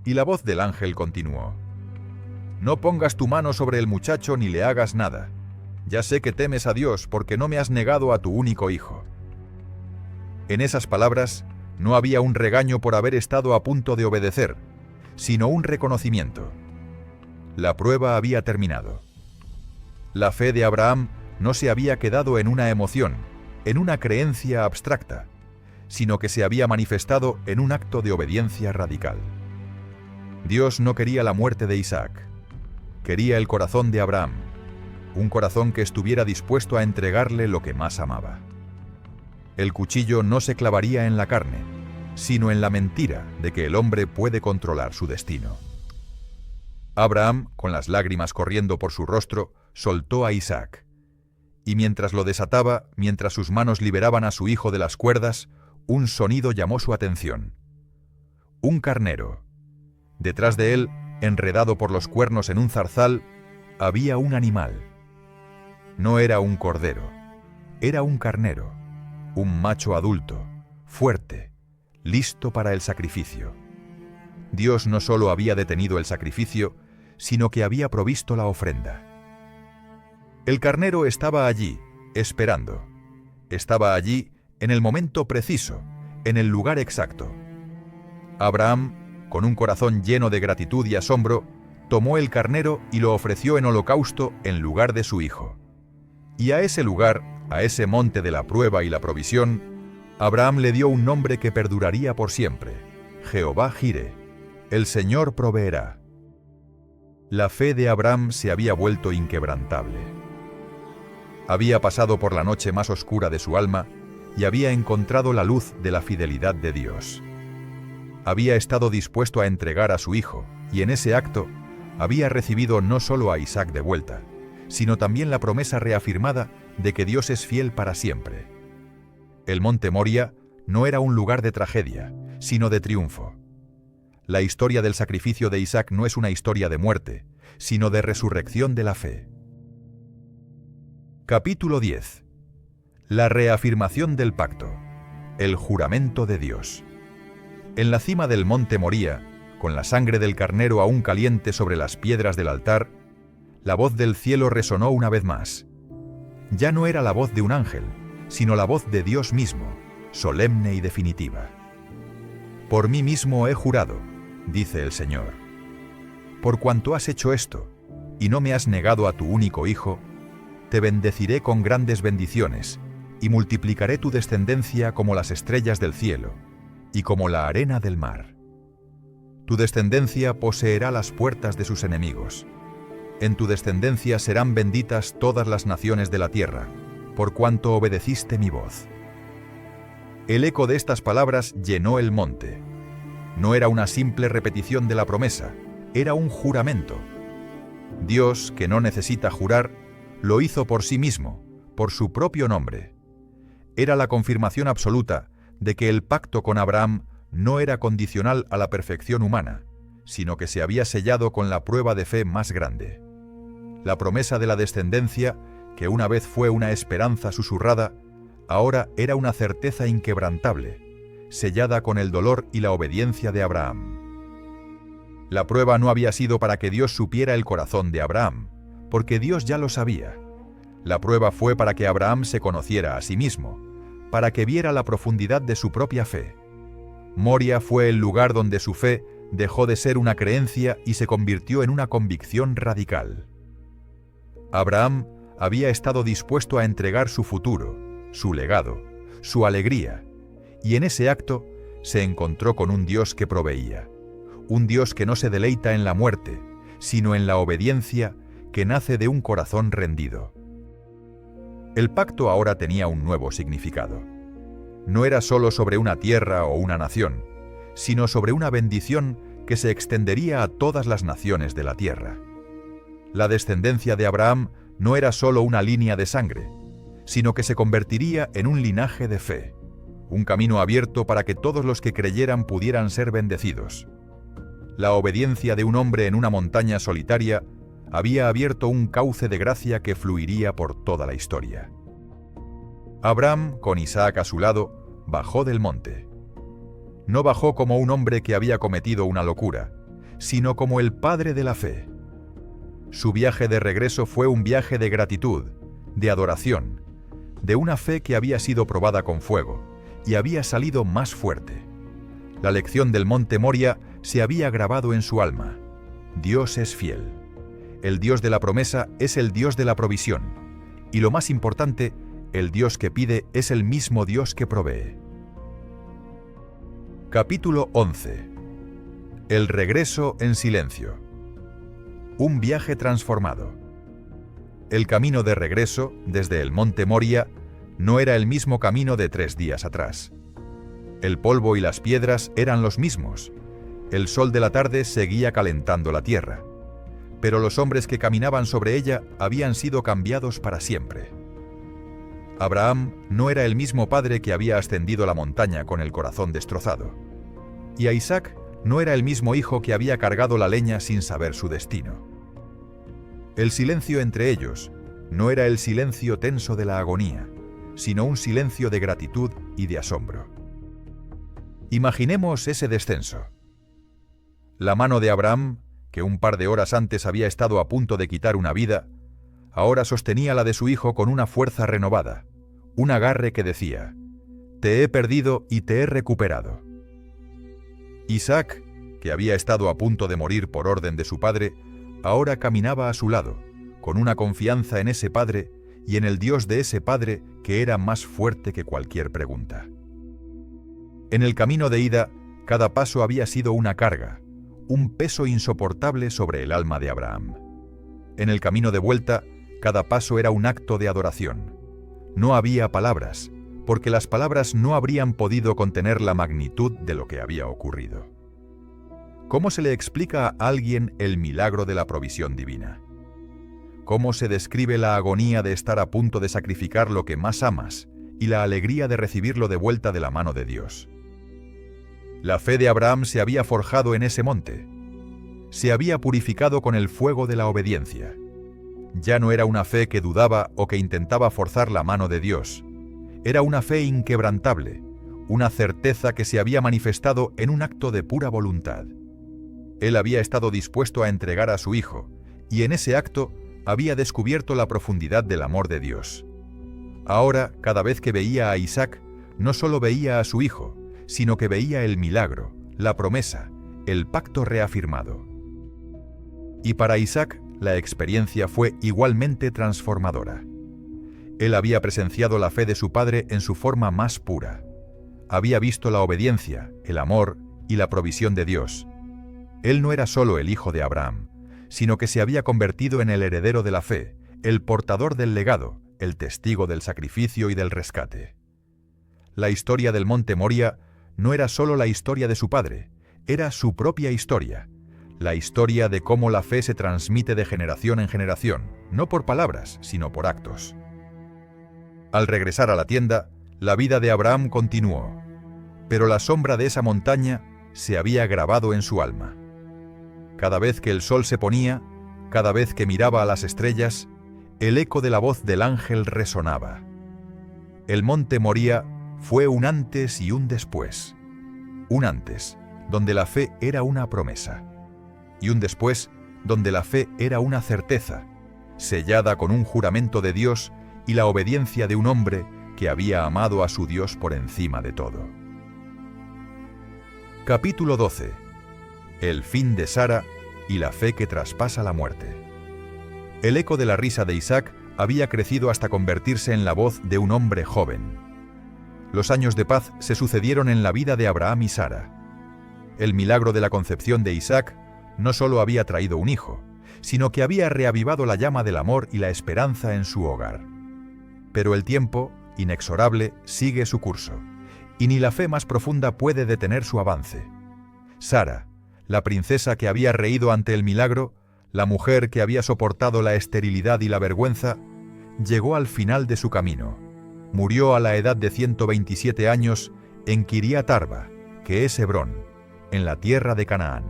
Y la voz del ángel continuó: «No pongas tu mano sobre el muchacho ni le hagas nada. Ya sé que temes a Dios porque no me has negado a tu único hijo». En esas palabras No había un regaño por haber estado a punto de obedecer, sino un reconocimiento. La prueba había terminado. La fe de Abraham no se había quedado en una emoción, en una creencia abstracta, sino que se había manifestado en un acto de obediencia radical. Dios no quería la muerte de Isaac, quería el corazón de Abraham, un corazón que estuviera dispuesto a entregarle lo que más amaba. El cuchillo no se clavaría en la carne, sino en la mentira de que el hombre puede controlar su destino. Abraham, con las lágrimas corriendo por su rostro, soltó a Isaac. Y mientras lo desataba, mientras sus manos liberaban a su hijo de las cuerdas, un sonido llamó su atención. Un carnero. Detrás de él, enredado por los cuernos en un zarzal, había un animal. No era un cordero, era un carnero, un macho adulto, fuerte, listo para el sacrificio. Dios no solo había detenido el sacrificio, sino que había provisto la ofrenda. El carnero estaba allí, esperando. Estaba allí en el momento preciso, en el lugar exacto. Abraham, con un corazón lleno de gratitud y asombro, tomó el carnero y lo ofreció en holocausto en lugar de su hijo. Y a ese lugar, a ese monte de la prueba y la provisión, Abraham le dio un nombre que perduraría por siempre: Jehová Jireh, el Señor proveerá. La fe de Abraham se había vuelto inquebrantable. Había pasado por la noche más oscura de su alma y había encontrado la luz de la fidelidad de Dios. Había estado dispuesto a entregar a su hijo, y en ese acto había recibido no solo a Isaac de vuelta, sino también la promesa reafirmada de que Dios es fiel para siempre. El monte Moria no era un lugar de tragedia, sino de triunfo. La historia del sacrificio de Isaac no es una historia de muerte, sino de resurrección de la fe. Capítulo 10. La reafirmación del pacto. El juramento de Dios. En la cima del monte Moría, con la sangre del carnero aún caliente sobre las piedras del altar, la voz del cielo resonó una vez más. Ya no era la voz de un ángel, sino la voz de Dios mismo, solemne y definitiva. Por mí mismo he jurado, dice el Señor. Por cuanto has hecho esto, y no me has negado a tu único hijo, te bendeciré con grandes bendiciones, y multiplicaré tu descendencia como las estrellas del cielo, y como la arena del mar. Tu descendencia poseerá las puertas de sus enemigos. En tu descendencia serán benditas todas las naciones de la tierra, por cuanto obedeciste mi voz. El eco de estas palabras llenó el monte. No era una simple repetición de la promesa, era un juramento. Dios, que no necesita jurar, lo hizo por sí mismo, por su propio nombre. Era la confirmación absoluta de que el pacto con Abraham no era condicional a la perfección humana, sino que se había sellado con la prueba de fe más grande. La promesa de la descendencia, que una vez fue una esperanza susurrada, ahora era una certeza inquebrantable, sellada con el dolor y la obediencia de Abraham. La prueba no había sido para que Dios supiera el corazón de Abraham, porque Dios ya lo sabía. La prueba fue para que Abraham se conociera a sí mismo, para que viera la profundidad de su propia fe. Moria fue el lugar donde su fe dejó de ser una creencia y se convirtió en una convicción radical. Abraham había estado dispuesto a entregar su futuro, su legado, su alegría, y en ese acto se encontró con un Dios que proveía, un Dios que no se deleita en la muerte, sino en la obediencia que nace de un corazón rendido. El pacto ahora tenía un nuevo significado. No era solo sobre una tierra o una nación, sino sobre una bendición que se extendería a todas las naciones de la tierra. La descendencia de Abraham no era solo una línea de sangre, sino que se convertiría en un linaje de fe, un camino abierto para que todos los que creyeran pudieran ser bendecidos. La obediencia de un hombre en una montaña solitaria había abierto un cauce de gracia que fluiría por toda la historia. Abraham, con Isaac a su lado, bajó del monte. No bajó como un hombre que había cometido una locura, sino como el padre de la fe. Su viaje de regreso fue un viaje de gratitud, de adoración, de una fe que había sido probada con fuego y había salido más fuerte. La lección del monte Moria se había grabado en su alma. Dios es fiel. El Dios de la promesa es el Dios de la provisión. Y lo más importante, el Dios que pide es el mismo Dios que provee. Capítulo 11. El regreso en silencio. Un viaje transformado. El camino de regreso, desde el monte Moria, no era el mismo camino de 3 días atrás. El polvo y las piedras eran los mismos. El sol de la tarde seguía calentando la tierra. Pero los hombres que caminaban sobre ella habían sido cambiados para siempre. Abraham no era el mismo padre que había ascendido la montaña con el corazón destrozado. Y a Isaac no era el mismo hijo que había cargado la leña sin saber su destino. El silencio entre ellos no era el silencio tenso de la agonía, sino un silencio de gratitud y de asombro. Imaginemos ese descenso. La mano de Abraham, que un par de horas antes había estado a punto de quitar una vida, ahora sostenía la de su hijo con una fuerza renovada, un agarre que decía: «Te he perdido y te he recuperado». Isaac, que había estado a punto de morir por orden de su padre, ahora caminaba a su lado, con una confianza en ese padre y en el Dios de ese padre que era más fuerte que cualquier pregunta. En el camino de ida, cada paso había sido una carga, un peso insoportable sobre el alma de Abraham. En el camino de vuelta, cada paso era un acto de adoración. No había palabras, porque las palabras no habrían podido contener la magnitud de lo que había ocurrido. ¿Cómo se le explica a alguien el milagro de la provisión divina? ¿Cómo se describe la agonía de estar a punto de sacrificar lo que más amas y la alegría de recibirlo de vuelta de la mano de Dios? La fe de Abraham se había forjado en ese monte. Se había purificado con el fuego de la obediencia. Ya no era una fe que dudaba o que intentaba forzar la mano de Dios. Era una fe inquebrantable, una certeza que se había manifestado en un acto de pura voluntad. Él había estado dispuesto a entregar a su hijo, y en ese acto había descubierto la profundidad del amor de Dios. Ahora, cada vez que veía a Isaac, no solo veía a su hijo, sino que veía el milagro, la promesa, el pacto reafirmado. Y para Isaac, la experiencia fue igualmente transformadora. Él había presenciado la fe de su padre en su forma más pura. Había visto la obediencia, el amor y la provisión de Dios. Él no era solo el hijo de Abraham, sino que se había convertido en el heredero de la fe, el portador del legado, el testigo del sacrificio y del rescate. La historia del monte Moria no era solo la historia de su padre, era su propia historia, la historia de cómo la fe se transmite de generación en generación, no por palabras, sino por actos. Al regresar a la tienda, la vida de Abraham continuó, pero la sombra de esa montaña se había grabado en su alma. Cada vez que el sol se ponía, cada vez que miraba a las estrellas, el eco de la voz del ángel resonaba. El monte Moria fue un antes y un después. Un antes, donde la fe era una promesa, y un después, donde la fe era una certeza, sellada con un juramento de Dios y la obediencia de un hombre que había amado a su Dios por encima de todo. Capítulo 12. El fin de Sara y la fe que traspasa la muerte. El eco de la risa de Isaac había crecido hasta convertirse en la voz de un hombre joven. Los años de paz se sucedieron en la vida de Abraham y Sara. El milagro de la concepción de Isaac no solo había traído un hijo, sino que había reavivado la llama del amor y la esperanza en su hogar. Pero el tiempo, inexorable, sigue su curso, y ni la fe más profunda puede detener su avance. Sara, la princesa que había reído ante el milagro, la mujer que había soportado la esterilidad y la vergüenza, llegó al final de su camino. Murió a la edad de 127 años en Kiriat Arba, que es Hebrón, en la tierra de Canaán.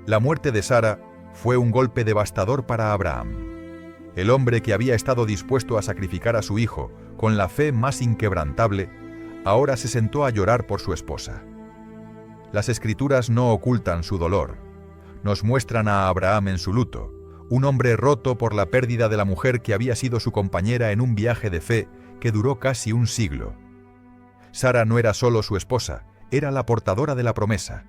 La muerte de Sara fue un golpe devastador para Abraham. El hombre que había estado dispuesto a sacrificar a su hijo con la fe más inquebrantable, ahora se sentó a llorar por su esposa. Las Escrituras no ocultan su dolor. Nos muestran a Abraham en su luto, un hombre roto por la pérdida de la mujer que había sido su compañera en un viaje de fe que duró casi un siglo. Sara no era solo su esposa, era la portadora de la promesa.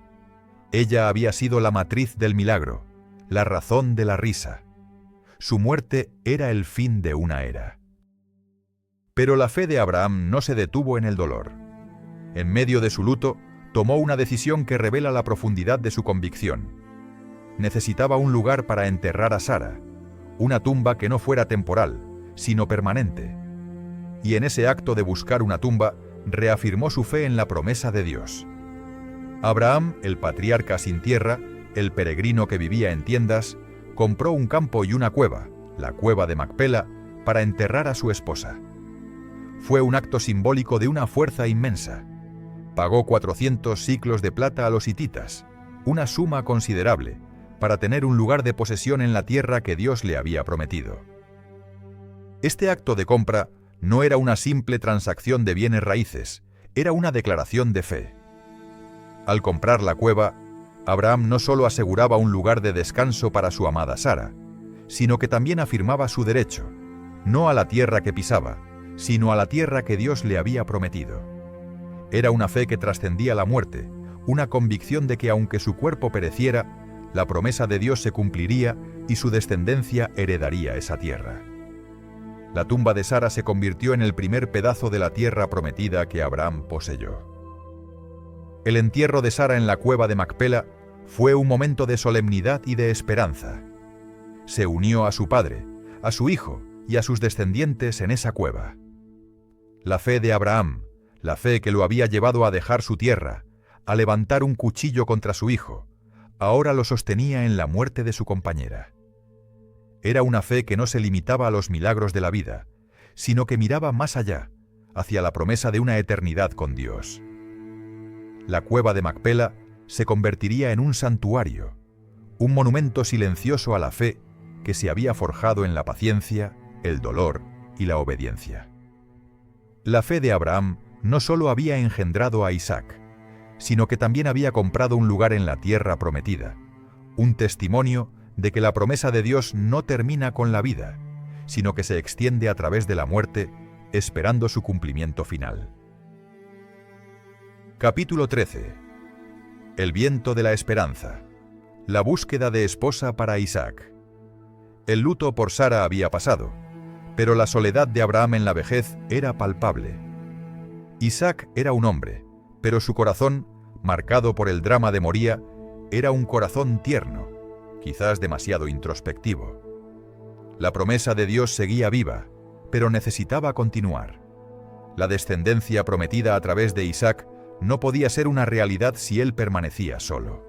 Ella había sido la matriz del milagro, la razón de la risa. Su muerte era el fin de una era. Pero la fe de Abraham no se detuvo en el dolor. En medio de su luto, tomó una decisión que revela la profundidad de su convicción. Necesitaba un lugar para enterrar a Sara, una tumba que no fuera temporal, sino permanente. Y en ese acto de buscar una tumba, reafirmó su fe en la promesa de Dios. Abraham, el patriarca sin tierra, el peregrino que vivía en tiendas, compró un campo y una cueva, la cueva de Macpela, para enterrar a su esposa. Fue un acto simbólico de una fuerza inmensa. Pagó 400 siclos de plata a los hititas, una suma considerable, para tener un lugar de posesión en la tierra que Dios le había prometido. Este acto de compra no era una simple transacción de bienes raíces, era una declaración de fe. Al comprar la cueva, Abraham no solo aseguraba un lugar de descanso para su amada Sara, sino que también afirmaba su derecho, no a la tierra que pisaba, sino a la tierra que Dios le había prometido. Era una fe que trascendía la muerte, una convicción de que aunque su cuerpo pereciera, la promesa de Dios se cumpliría y su descendencia heredaría esa tierra. La tumba de Sara se convirtió en el primer pedazo de la tierra prometida que Abraham poseyó. El entierro de Sara en la cueva de Macpela fue un momento de solemnidad y de esperanza. Se unió a su padre, a su hijo y a sus descendientes en esa cueva. La fe de Abraham, la fe que lo había llevado a dejar su tierra, a levantar un cuchillo contra su hijo, ahora lo sostenía en la muerte de su compañera. Era una fe que no se limitaba a los milagros de la vida, sino que miraba más allá, hacia la promesa de una eternidad con Dios. La cueva de Macpela se convertiría en un santuario, un monumento silencioso a la fe que se había forjado en la paciencia, el dolor y la obediencia. La fe de Abraham no solo había engendrado a Isaac, sino que también había comprado un lugar en la tierra prometida, un testimonio de que la promesa de Dios no termina con la vida, sino que se extiende a través de la muerte, esperando su cumplimiento final. Capítulo 13. El viento de la esperanza. La búsqueda de esposa para Isaac. El luto por Sara había pasado, pero la soledad de Abraham en la vejez era palpable. Isaac era un hombre, pero su corazón, marcado por el drama de Moría, era un corazón tierno, quizás demasiado introspectivo. La promesa de Dios seguía viva, pero necesitaba continuar. La descendencia prometida a través de Isaac no podía ser una realidad si él permanecía solo.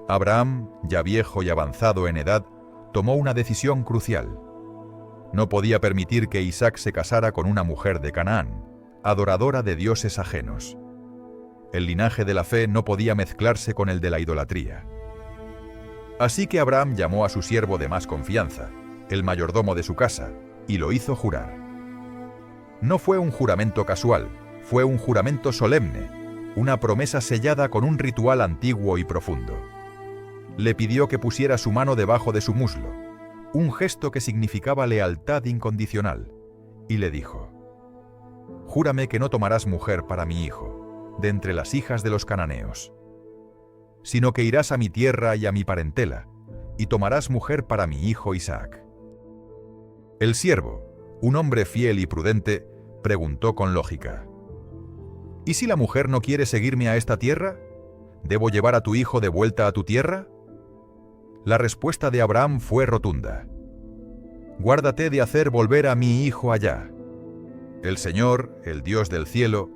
Abraham, ya viejo y avanzado en edad, tomó una decisión crucial. No podía permitir que Isaac se casara con una mujer de Canaán, adoradora de dioses ajenos. El linaje de la fe no podía mezclarse con el de la idolatría. Así que Abraham llamó a su siervo de más confianza, el mayordomo de su casa, y lo hizo jurar. No fue un juramento casual, fue un juramento solemne, una promesa sellada con un ritual antiguo y profundo. Le pidió que pusiera su mano debajo de su muslo, un gesto que significaba lealtad incondicional, y le dijo: «Júrame que no tomarás mujer para mi hijo, de entre las hijas de los cananeos, sino que irás a mi tierra y a mi parentela, y tomarás mujer para mi hijo Isaac». El siervo, un hombre fiel y prudente, preguntó con lógica: «¿Y si la mujer no quiere seguirme a esta tierra? ¿Debo llevar a tu hijo de vuelta a tu tierra?». La respuesta de Abraham fue rotunda: «Guárdate de hacer volver a mi hijo allá. El Señor, el Dios del cielo,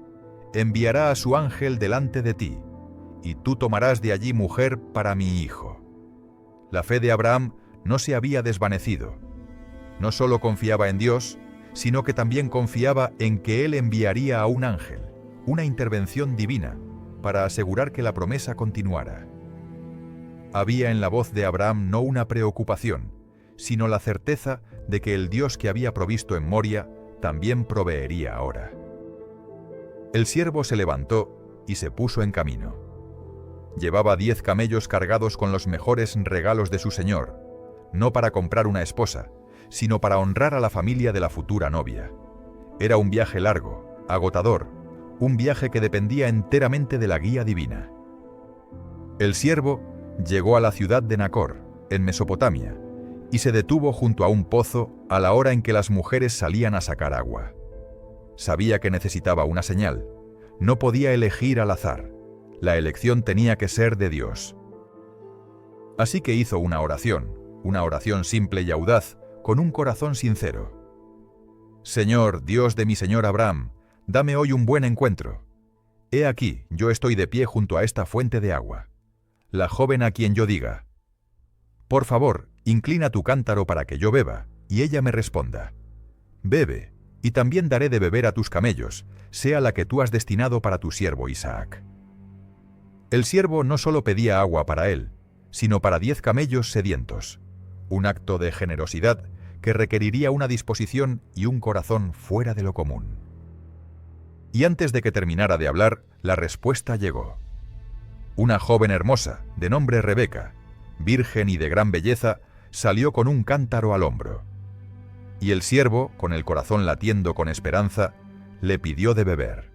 enviará a su ángel delante de ti, y tú tomarás de allí mujer para mi hijo». La fe de Abraham no se había desvanecido. No solo confiaba en Dios, sino que también confiaba en que Él enviaría a un ángel, una intervención divina, para asegurar que la promesa continuara. Había en la voz de Abraham no una preocupación, sino la certeza de que el Dios que había provisto en Moria también proveería ahora. El siervo se levantó y se puso en camino. Llevaba 10 camellos cargados con los mejores regalos de su señor, no para comprar una esposa, sino para honrar a la familia de la futura novia. Era un viaje largo, agotador, un viaje que dependía enteramente de la guía divina. El siervo llegó a la ciudad de Nacor, en Mesopotamia, y se detuvo junto a un pozo a la hora en que las mujeres salían a sacar agua. Sabía que necesitaba una señal. No podía elegir al azar. La elección tenía que ser de Dios. Así que hizo una oración simple y audaz, con un corazón sincero. Señor, Dios de mi señor Abraham, dame hoy un buen encuentro. He aquí, yo estoy de pie junto a esta fuente de agua. La joven a quien yo diga, por favor, inclina tu cántaro para que yo beba, y ella me responda, bebe, y también daré de beber a tus camellos, sea la que tú has destinado para tu siervo Isaac. El siervo no solo pedía agua para él, sino para 10 camellos sedientos, un acto de generosidad que requeriría una disposición y un corazón fuera de lo común. Y antes de que terminara de hablar, la respuesta llegó. Una joven hermosa, de nombre Rebeca, virgen y de gran belleza, salió con un cántaro al hombro. Y el siervo, con el corazón latiendo con esperanza, le pidió de beber.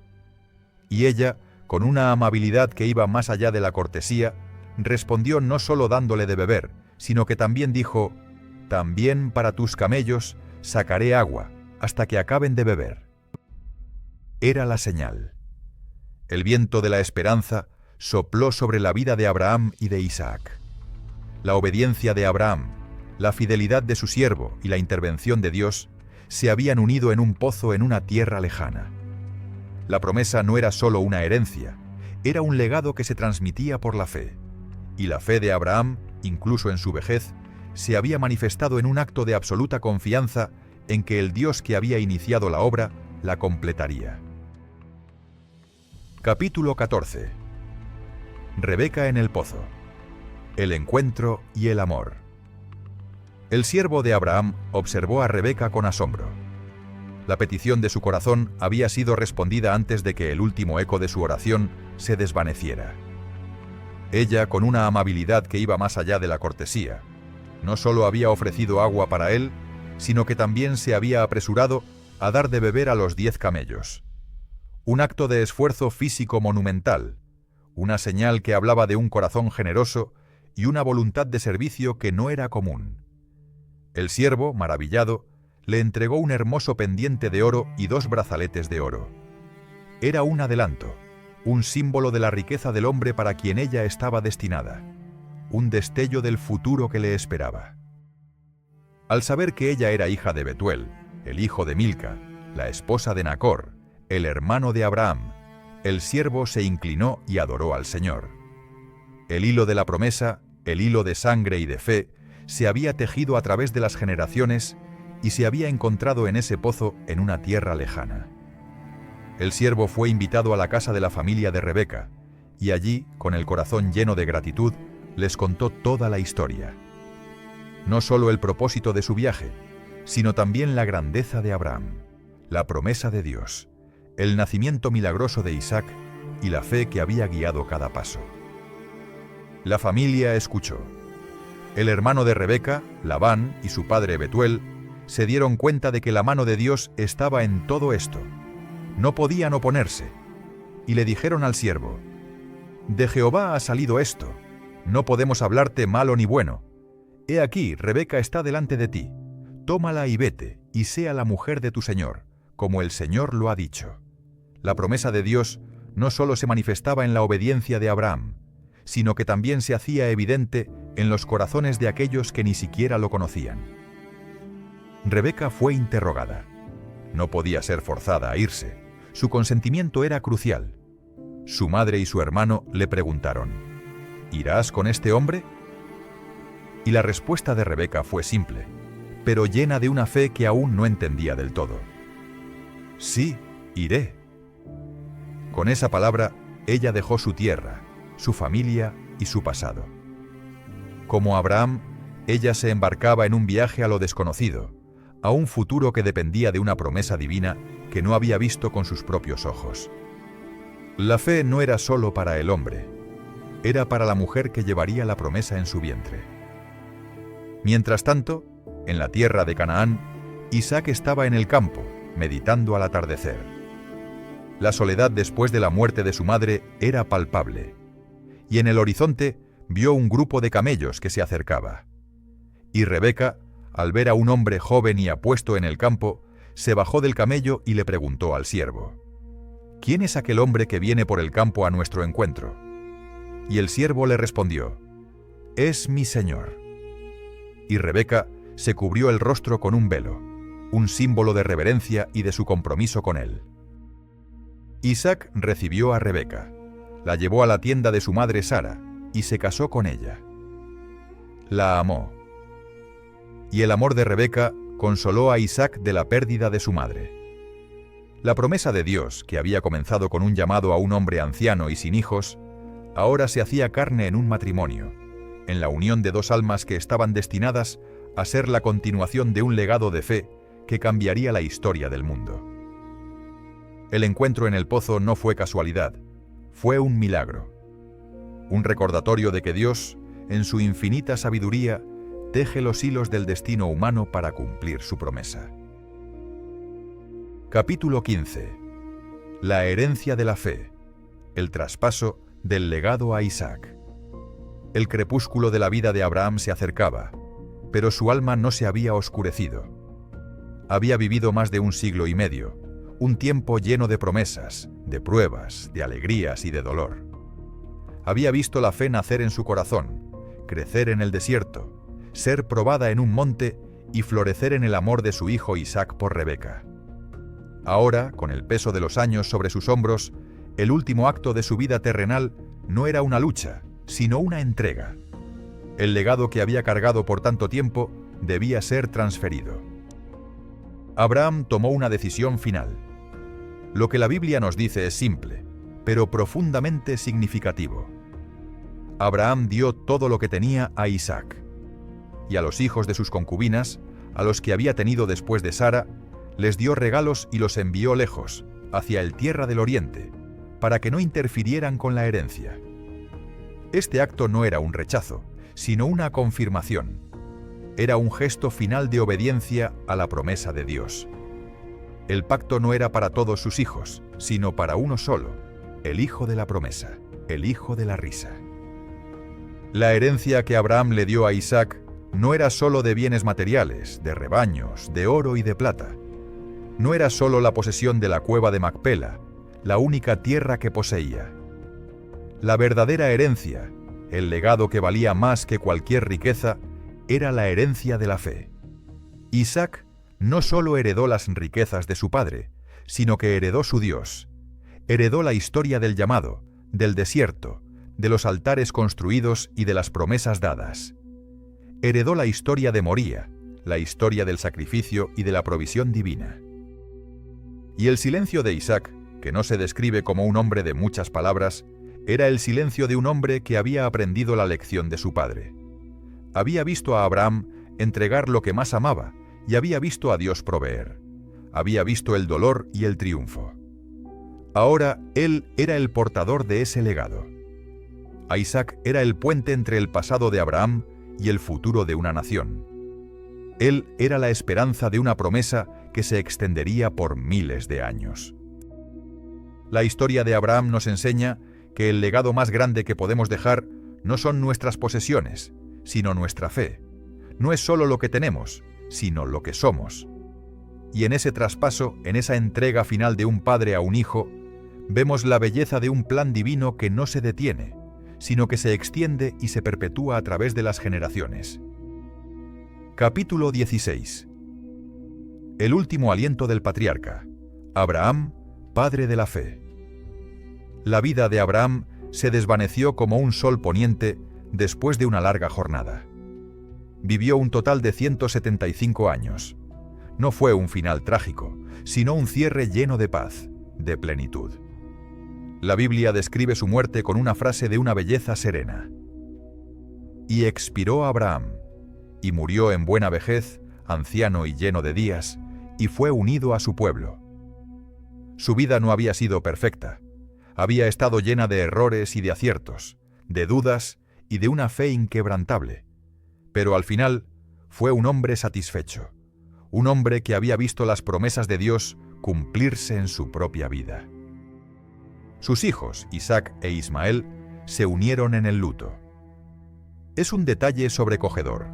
Y ella, con una amabilidad que iba más allá de la cortesía, respondió no solo dándole de beber, sino que también dijo, también para tus camellos sacaré agua, hasta que acaben de beber. Era la señal. El viento de la esperanza sopló sobre la vida de Abraham y de Isaac. La obediencia de Abraham, la fidelidad de su siervo y la intervención de Dios se habían unido en un pozo en una tierra lejana. La promesa no era solo una herencia, era un legado que se transmitía por la fe. Y la fe de Abraham, incluso en su vejez, se había manifestado en un acto de absoluta confianza en que el Dios que había iniciado la obra la completaría. Capítulo 14. Rebeca en el pozo. El encuentro y el amor. El siervo de Abraham observó a Rebeca con asombro. La petición de su corazón había sido respondida antes de que el último eco de su oración se desvaneciera. Ella, con una amabilidad que iba más allá de la cortesía, no solo había ofrecido agua para él, sino que también se había apresurado a dar de beber a los 10 camellos. Un acto de esfuerzo físico monumental, una señal que hablaba de un corazón generoso y una voluntad de servicio que no era común. El siervo, maravillado, le entregó un hermoso pendiente de oro y 2 brazaletes de oro. Era un adelanto, un símbolo de la riqueza del hombre para quien ella estaba destinada, un destello del futuro que le esperaba. Al saber que ella era hija de Betuel, el hijo de Milca, la esposa de Nacor, el hermano de Abraham, el siervo se inclinó y adoró al Señor. El hilo de la promesa, el hilo de sangre y de fe, se había tejido a través de las generaciones y se había encontrado en ese pozo en una tierra lejana. El siervo fue invitado a la casa de la familia de Rebeca, y allí, con el corazón lleno de gratitud, les contó toda la historia. No solo el propósito de su viaje, sino también la grandeza de Abraham, la promesa de Dios, el nacimiento milagroso de Isaac y la fe que había guiado cada paso. La familia escuchó. El hermano de Rebeca, Labán, y su padre Betuel, se dieron cuenta de que la mano de Dios estaba en todo esto. No podían oponerse, y le dijeron al siervo, «De Jehová ha salido esto, no podemos hablarte malo ni bueno. He aquí, Rebeca está delante de ti, tómala y vete, y sea la mujer de tu señor, como el Señor lo ha dicho». La promesa de Dios no solo se manifestaba en la obediencia de Abraham, sino que también se hacía evidente en los corazones de aquellos que ni siquiera lo conocían. Rebeca fue interrogada. No podía ser forzada a irse. Su consentimiento era crucial. Su madre y su hermano le preguntaron, ¿irás con este hombre? Y la respuesta de Rebeca fue simple, pero llena de una fe que aún no entendía del todo. Sí, iré. Con esa palabra, ella dejó su tierra, su familia y su pasado. Como Abraham, ella se embarcaba en un viaje a lo desconocido, a un futuro que dependía de una promesa divina que no había visto con sus propios ojos. La fe no era solo para el hombre, era para la mujer que llevaría la promesa en su vientre. Mientras tanto, en la tierra de Canaán, Isaac estaba en el campo, meditando al atardecer. La soledad después de la muerte de su madre era palpable, y en el horizonte vio un grupo de camellos que se acercaba. Y Rebeca, al ver a un hombre joven y apuesto en el campo, se bajó del camello y le preguntó al siervo: «¿Quién es aquel hombre que viene por el campo a nuestro encuentro?». Y el siervo le respondió: «Es mi señor». Y Rebeca se cubrió el rostro con un velo, un símbolo de reverencia y de su compromiso con él. Isaac recibió a Rebeca, la llevó a la tienda de su madre Sara y se casó con ella. La amó. Y el amor de Rebeca consoló a Isaac de la pérdida de su madre. La promesa de Dios, que había comenzado con un llamado a un hombre anciano y sin hijos, ahora se hacía carne en un matrimonio, en la unión de dos almas que estaban destinadas a ser la continuación de un legado de fe que cambiaría la historia del mundo. El encuentro en el pozo no fue casualidad, fue un milagro. Un recordatorio de que Dios, en su infinita sabiduría, teje los hilos del destino humano para cumplir su promesa. Capítulo 15. La herencia de la fe. El traspaso del legado a Isaac. El crepúsculo de la vida de Abraham se acercaba, pero su alma no se había oscurecido. Había vivido más de un siglo y medio, un tiempo lleno de promesas, de pruebas, de alegrías y de dolor. Había visto la fe nacer en su corazón, crecer en el desierto, ser probada en un monte y florecer en el amor de su hijo Isaac por Rebeca. Ahora, con el peso de los años sobre sus hombros, el último acto de su vida terrenal no era una lucha, sino una entrega. El legado que había cargado por tanto tiempo debía ser transferido. Abraham tomó una decisión final. Lo que la Biblia nos dice es simple, pero profundamente significativo. Abraham dio todo lo que tenía a Isaac. Y a los hijos de sus concubinas, a los que había tenido después de Sara, les dio regalos y los envió lejos, hacia el tierra del oriente, para que no interfirieran con la herencia. Este acto no era un rechazo, sino una confirmación. Era un gesto final de obediencia a la promesa de Dios. El pacto no era para todos sus hijos, sino para uno solo, el hijo de la promesa, el hijo de la risa. La herencia que Abraham le dio a Isaac no era solo de bienes materiales, de rebaños, de oro y de plata. No era solo la posesión de la cueva de Macpela, la única tierra que poseía. La verdadera herencia, el legado que valía más que cualquier riqueza, era la herencia de la fe. Isaac no solo heredó las riquezas de su padre, sino que heredó su Dios. Heredó la historia del llamado, del desierto, de los altares construidos y de las promesas dadas. Heredó la historia de Moría, la historia del sacrificio y de la provisión divina. Y el silencio de Isaac, que no se describe como un hombre de muchas palabras, era el silencio de un hombre que había aprendido la lección de su padre. Había visto a Abraham entregar lo que más amaba y había visto a Dios proveer. Había visto el dolor y el triunfo. Ahora él era el portador de ese legado. A Isaac era el puente entre el pasado de Abraham y el futuro de una nación. Él era la esperanza de una promesa que se extendería por miles de años. La historia de Abraham nos enseña que el legado más grande que podemos dejar no son nuestras posesiones, sino nuestra fe. No es solo lo que tenemos, sino lo que somos. Y en ese traspaso, en esa entrega final de un padre a un hijo, vemos la belleza de un plan divino que no se detiene, sino que se extiende y se perpetúa a través de las generaciones. Capítulo 16. El último aliento del patriarca. Abraham, padre de la fe. La vida de Abraham se desvaneció como un sol poniente después de una larga jornada. Vivió un total de 175 años. No fue un final trágico, sino un cierre lleno de paz, de plenitud. La Biblia describe su muerte con una frase de una belleza serena. Y expiró Abraham, y murió en buena vejez, anciano y lleno de días, y fue unido a su pueblo. Su vida no había sido perfecta. Había estado llena de errores y de aciertos, de dudas y de una fe inquebrantable. Pero al final fue un hombre satisfecho, un hombre que había visto las promesas de Dios cumplirse en su propia vida. Sus hijos, Isaac e Ismael, se unieron en el luto. Es un detalle sobrecogedor.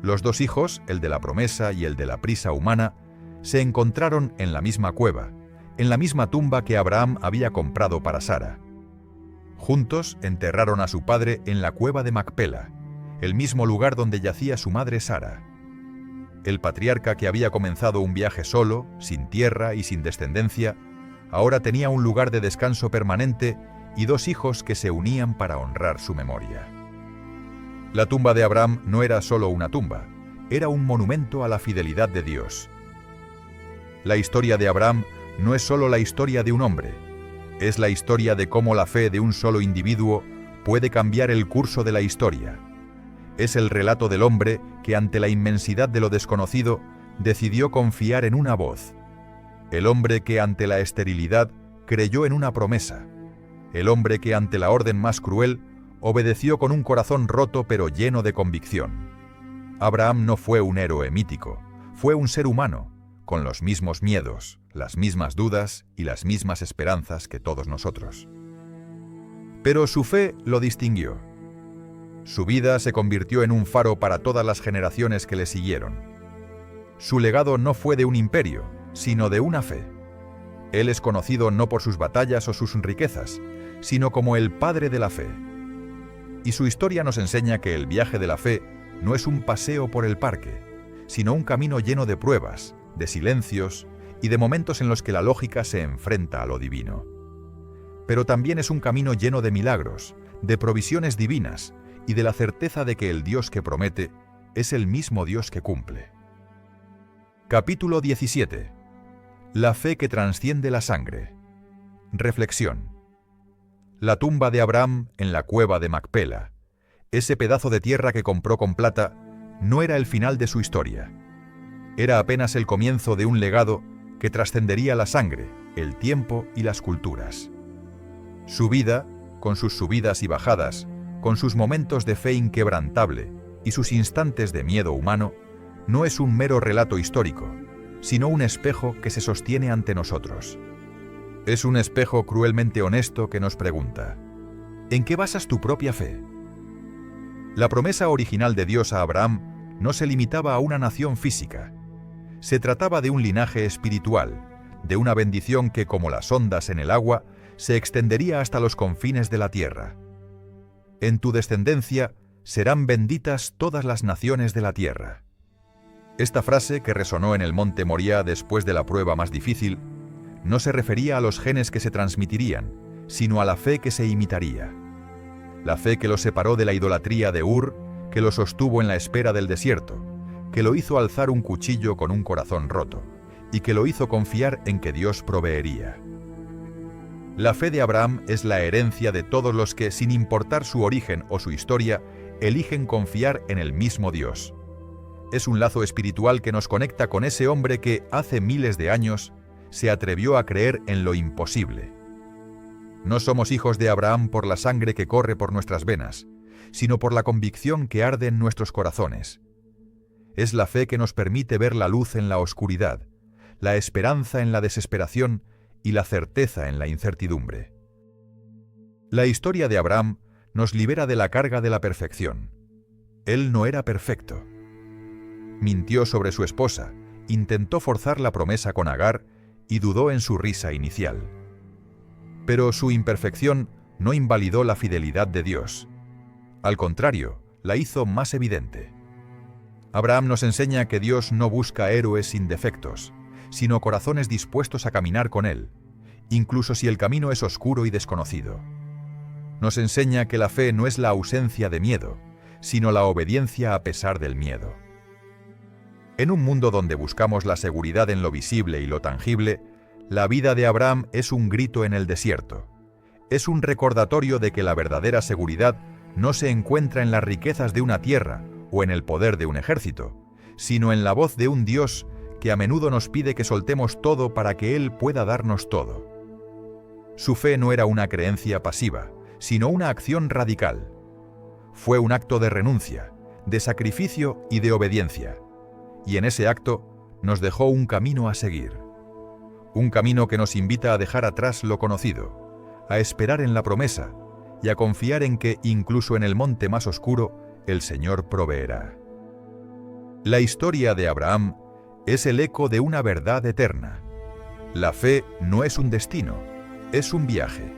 Los dos hijos, el de la promesa y el de la prisa humana, se encontraron en la misma cueva, en la misma tumba que Abraham había comprado para Sara. Juntos enterraron a su padre en la cueva de Macpela, el mismo lugar donde yacía su madre Sara. El patriarca, que había comenzado un viaje solo, sin tierra y sin descendencia, ahora tenía un lugar de descanso permanente y dos hijos que se unían para honrar su memoria. La tumba de Abraham no era solo una tumba, era un monumento a la fidelidad de Dios. La historia de Abraham no es solo la historia de un hombre, es la historia de cómo la fe de un solo individuo puede cambiar el curso de la historia. Es el relato del hombre que, ante la inmensidad de lo desconocido, decidió confiar en una voz. El hombre que, ante la esterilidad, creyó en una promesa. El hombre que, ante la orden más cruel, obedeció con un corazón roto pero lleno de convicción. Abraham no fue un héroe mítico, fue un ser humano, con los mismos miedos, las mismas dudas y las mismas esperanzas que todos nosotros. Pero su fe lo distinguió. Su vida se convirtió en un faro para todas las generaciones que le siguieron. Su legado no fue de un imperio, sino de una fe. Él es conocido no por sus batallas o sus riquezas, sino como el padre de la fe. Y su historia nos enseña que el viaje de la fe no es un paseo por el parque, sino un camino lleno de pruebas, de silencios y de momentos en los que la lógica se enfrenta a lo divino. Pero también es un camino lleno de milagros, de provisiones divinas y de la certeza de que el Dios que promete es el mismo Dios que cumple. Capítulo 17. La fe que trasciende la sangre. Reflexión. La tumba de Abraham en la cueva de Macpela, ese pedazo de tierra que compró con plata, no era el final de su historia. Era apenas el comienzo de un legado que trascendería la sangre, el tiempo y las culturas. Su vida, con sus subidas y bajadas, con sus momentos de fe inquebrantable y sus instantes de miedo humano, no es un mero relato histórico, sino un espejo que se sostiene ante nosotros. Es un espejo cruelmente honesto que nos pregunta: ¿en qué basas tu propia fe? La promesa original de Dios a Abraham no se limitaba a una nación física. Se trataba de un linaje espiritual, de una bendición que, como las ondas en el agua, se extendería hasta los confines de la tierra. En tu descendencia serán benditas todas las naciones de la tierra. Esta frase, que resonó en el monte Moriah después de la prueba más difícil, no se refería a los genes que se transmitirían, sino a la fe que se imitaría. La fe que lo separó de la idolatría de Ur, que lo sostuvo en la espera del desierto, que lo hizo alzar un cuchillo con un corazón roto, y que lo hizo confiar en que Dios proveería. La fe de Abraham es la herencia de todos los que, sin importar su origen o su historia, eligen confiar en el mismo Dios. Es un lazo espiritual que nos conecta con ese hombre que, hace miles de años, se atrevió a creer en lo imposible. No somos hijos de Abraham por la sangre que corre por nuestras venas, sino por la convicción que arde en nuestros corazones. Es la fe que nos permite ver la luz en la oscuridad, la esperanza en la desesperación y la certeza en la incertidumbre. La historia de Abraham nos libera de la carga de la perfección. Él no era perfecto. Mintió sobre su esposa, intentó forzar la promesa con Agar y dudó en su risa inicial. Pero su imperfección no invalidó la fidelidad de Dios. Al contrario, la hizo más evidente. Abraham nos enseña que Dios no busca héroes sin defectos, sino corazones dispuestos a caminar con Él, incluso si el camino es oscuro y desconocido. Nos enseña que la fe no es la ausencia de miedo, sino la obediencia a pesar del miedo. En un mundo donde buscamos la seguridad en lo visible y lo tangible, la vida de Abraham es un grito en el desierto. Es un recordatorio de que la verdadera seguridad no se encuentra en las riquezas de una tierra o en el poder de un ejército, sino en la voz de un Dios que a menudo nos pide que soltemos todo para que Él pueda darnos todo. Su fe no era una creencia pasiva, sino una acción radical. Fue un acto de renuncia, de sacrificio y de obediencia. Y en ese acto nos dejó un camino a seguir. Un camino que nos invita a dejar atrás lo conocido, a esperar en la promesa y a confiar en que, incluso en el monte más oscuro, el Señor proveerá. La historia de Abraham es el eco de una verdad eterna. La fe no es un destino, es un viaje.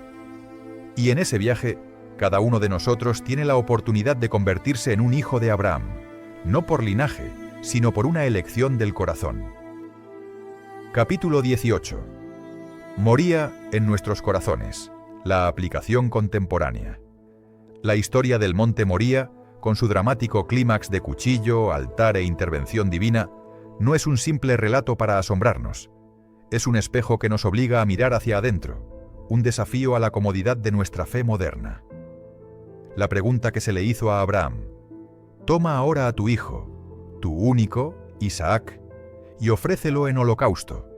Y en ese viaje, cada uno de nosotros tiene la oportunidad de convertirse en un hijo de Abraham, no por linaje, sino por una elección del corazón. Capítulo 18. Moría en nuestros corazones. La aplicación contemporánea. La historia del monte Moría, con su dramático clímax de cuchillo, altar e intervención divina, no es un simple relato para asombrarnos. Es un espejo que nos obliga a mirar hacia adentro, un desafío a la comodidad de nuestra fe moderna. La pregunta que se le hizo a Abraham: «Toma ahora a tu hijo, tu único, Isaac, y ofrécelo en holocausto»,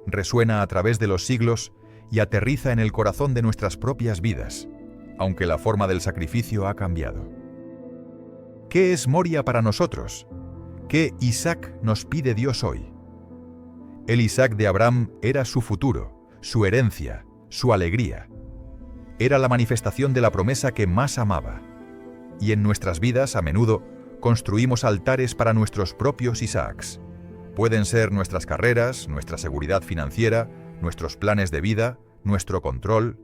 resuena a través de los siglos y aterriza en el corazón de nuestras propias vidas, aunque la forma del sacrificio ha cambiado. ¿Qué es Moria para nosotros? ¿Qué Isaac nos pide Dios hoy? El Isaac de Abraham era su futuro, su herencia, su alegría. Era la manifestación de la promesa que más amaba. Y en nuestras vidas, a menudo, construimos altares para nuestros propios Isaacs. Pueden ser nuestras carreras, nuestra seguridad financiera, nuestros planes de vida, nuestro control,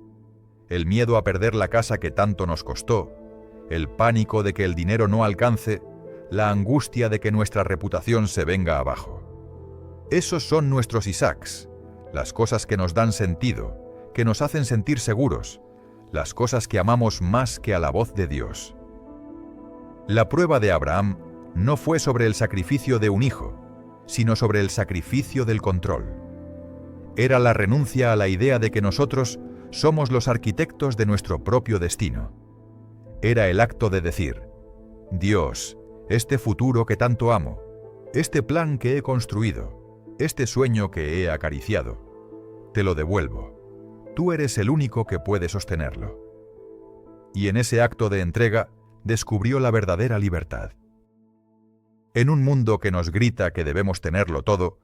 el miedo a perder la casa que tanto nos costó, el pánico de que el dinero no alcance, la angustia de que nuestra reputación se venga abajo. Esos son nuestros Isaacs, las cosas que nos dan sentido, que nos hacen sentir seguros, las cosas que amamos más que a la voz de Dios. La prueba de Abraham no fue sobre el sacrificio de un hijo, sino sobre el sacrificio del control. Era la renuncia a la idea de que nosotros somos los arquitectos de nuestro propio destino. Era el acto de decir: Dios, este futuro que tanto amo, este plan que he construido, este sueño que he acariciado, te lo devuelvo. Tú eres el único que puede sostenerlo. Y en ese acto de entrega descubrió la verdadera libertad. En un mundo que nos grita que debemos tenerlo todo,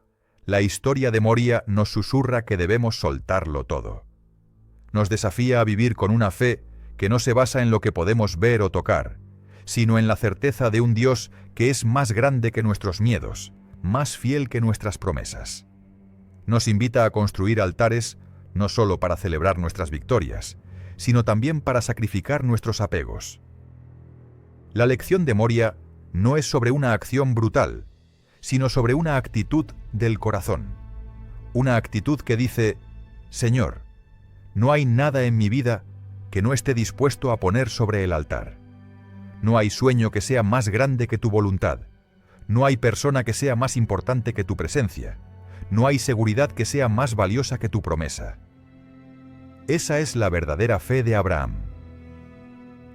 la historia de Moria nos susurra que debemos soltarlo todo. Nos desafía a vivir con una fe que no se basa en lo que podemos ver o tocar, sino en la certeza de un Dios que es más grande que nuestros miedos, más fiel que nuestras promesas. Nos invita a construir altares no solo para celebrar nuestras victorias, sino también para sacrificar nuestros apegos. La lección de Moria no es sobre una acción brutal, sino sobre una actitud del corazón. Una actitud que dice: Señor, no hay nada en mi vida que no esté dispuesto a poner sobre el altar. No hay sueño que sea más grande que tu voluntad. No hay persona que sea más importante que tu presencia. No hay seguridad que sea más valiosa que tu promesa. Esa es la verdadera fe de Abraham.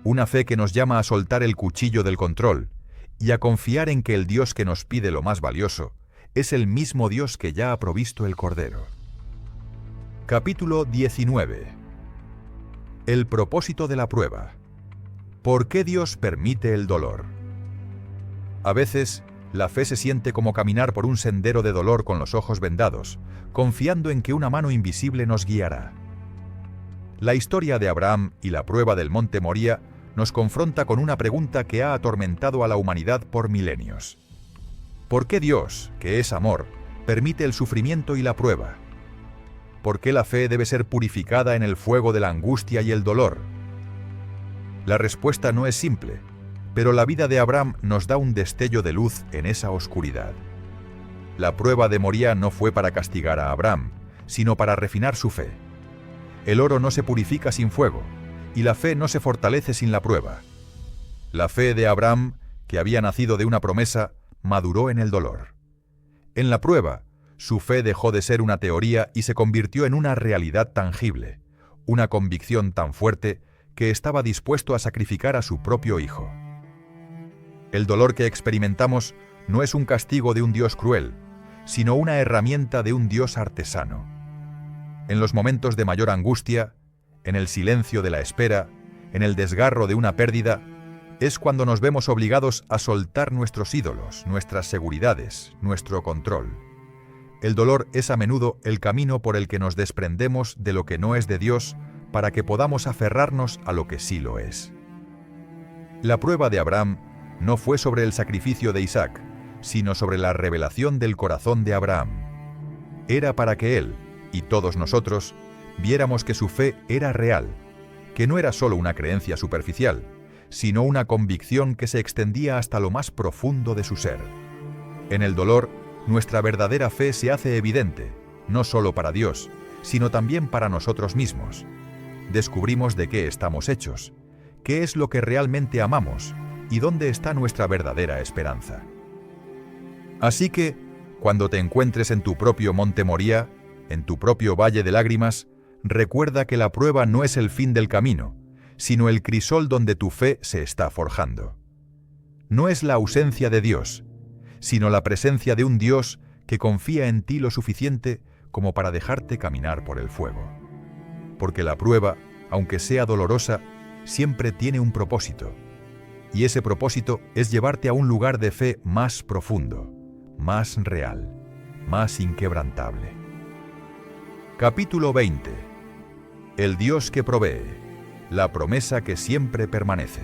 Una fe que nos llama a soltar el cuchillo del control y a confiar en que el Dios que nos pide lo más valioso es el mismo Dios que ya ha provisto el Cordero. Capítulo 19. El propósito de la prueba. ¿Por qué Dios permite el dolor? A veces, la fe se siente como caminar por un sendero de dolor con los ojos vendados, confiando en que una mano invisible nos guiará. La historia de Abraham y la prueba del monte Moría nos confronta con una pregunta que ha atormentado a la humanidad por milenios. ¿Por qué Dios, que es amor, permite el sufrimiento y la prueba? ¿Por qué la fe debe ser purificada en el fuego de la angustia y el dolor? La respuesta no es simple, pero la vida de Abraham nos da un destello de luz en esa oscuridad. La prueba de Moría no fue para castigar a Abraham, sino para refinar su fe. El oro no se purifica sin fuego, y la fe no se fortalece sin la prueba. La fe de Abraham, que había nacido de una promesa, maduró en el dolor. En la prueba, su fe dejó de ser una teoría y se convirtió en una realidad tangible, una convicción tan fuerte que estaba dispuesto a sacrificar a su propio hijo. El dolor que experimentamos no es un castigo de un Dios cruel, sino una herramienta de un Dios artesano. En los momentos de mayor angustia, en el silencio de la espera, en el desgarro de una pérdida, es cuando nos vemos obligados a soltar nuestros ídolos, nuestras seguridades, nuestro control. El dolor es a menudo el camino por el que nos desprendemos de lo que no es de Dios para que podamos aferrarnos a lo que sí lo es. La prueba de Abraham no fue sobre el sacrificio de Isaac, sino sobre la revelación del corazón de Abraham. Era para que él, y todos nosotros, viéramos que su fe era real, que no era solo una creencia superficial, sino una convicción que se extendía hasta lo más profundo de su ser. En el dolor, nuestra verdadera fe se hace evidente, no solo para Dios, sino también para nosotros mismos. Descubrimos de qué estamos hechos, qué es lo que realmente amamos y dónde está nuestra verdadera esperanza. Así que, cuando te encuentres en tu propio monte Moría, en tu propio valle de lágrimas, recuerda que la prueba no es el fin del camino, sino el crisol donde tu fe se está forjando. No es la ausencia de Dios, sino la presencia de un Dios que confía en ti lo suficiente como para dejarte caminar por el fuego. Porque la prueba, aunque sea dolorosa, siempre tiene un propósito. Y ese propósito es llevarte a un lugar de fe más profundo, más real, más inquebrantable. Capítulo 20. El Dios que provee. La promesa que siempre permanece.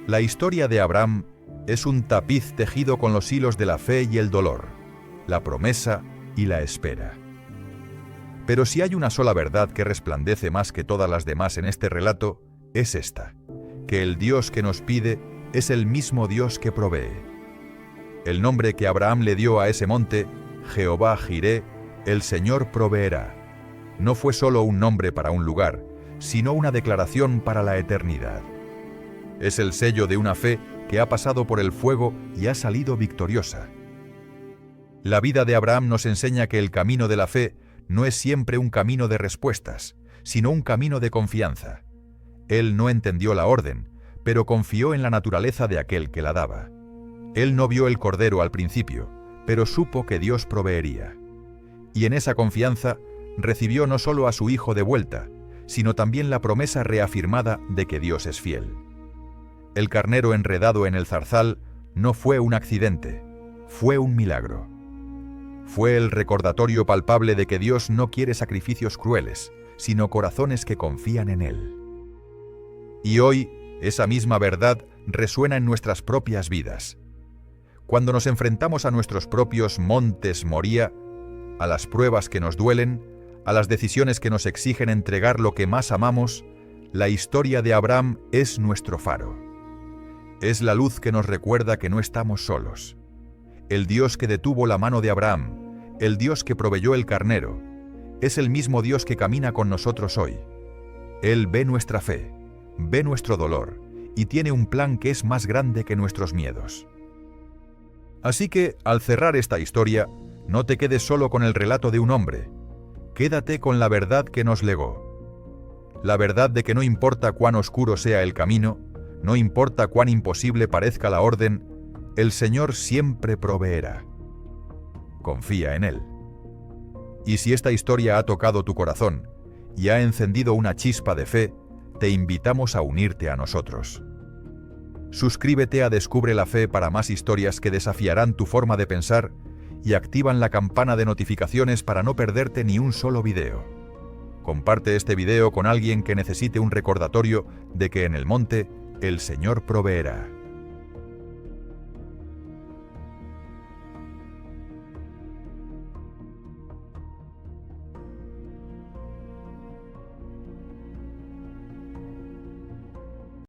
La historia de Abraham es un tapiz tejido con los hilos de la fe y el dolor, la promesa y la espera. Pero si hay una sola verdad que resplandece más que todas las demás en este relato, es esta, que el Dios que nos pide es el mismo Dios que provee. El nombre que Abraham le dio a ese monte, Jehová Jiré, el Señor proveerá, no fue solo un nombre para un lugar, sino una declaración para la eternidad. Es el sello de una fe que ha pasado por el fuego y ha salido victoriosa. La vida de Abraham nos enseña que el camino de la fe no es siempre un camino de respuestas, sino un camino de confianza. Él no entendió la orden, pero confió en la naturaleza de aquel que la daba. Él no vio el cordero al principio, pero supo que Dios proveería. Y en esa confianza recibió no solo a su hijo de vuelta, sino también la promesa reafirmada de que Dios es fiel. El carnero enredado en el zarzal no fue un accidente, fue un milagro. Fue el recordatorio palpable de que Dios no quiere sacrificios crueles, sino corazones que confían en Él. Y hoy, esa misma verdad resuena en nuestras propias vidas. Cuando nos enfrentamos a nuestros propios montes Moría, a las pruebas que nos duelen, a las decisiones que nos exigen entregar lo que más amamos, la historia de Abraham es nuestro faro. Es la luz que nos recuerda que no estamos solos. El Dios que detuvo la mano de Abraham, el Dios que proveyó el carnero, es el mismo Dios que camina con nosotros hoy. Él ve nuestra fe, ve nuestro dolor y tiene un plan que es más grande que nuestros miedos. Así que, al cerrar esta historia, no te quedes solo con el relato de un hombre. Quédate con la verdad que nos legó. La verdad de que no importa cuán oscuro sea el camino, no importa cuán imposible parezca la orden, el Señor siempre proveerá. Confía en Él. Y si esta historia ha tocado tu corazón y ha encendido una chispa de fe, te invitamos a unirte a nosotros. Suscríbete a Descubre la Fe para más historias que desafiarán tu forma de pensar y activan la campana de notificaciones para no perderte ni un solo video. Comparte este video con alguien que necesite un recordatorio de que en el monte el Señor proveerá.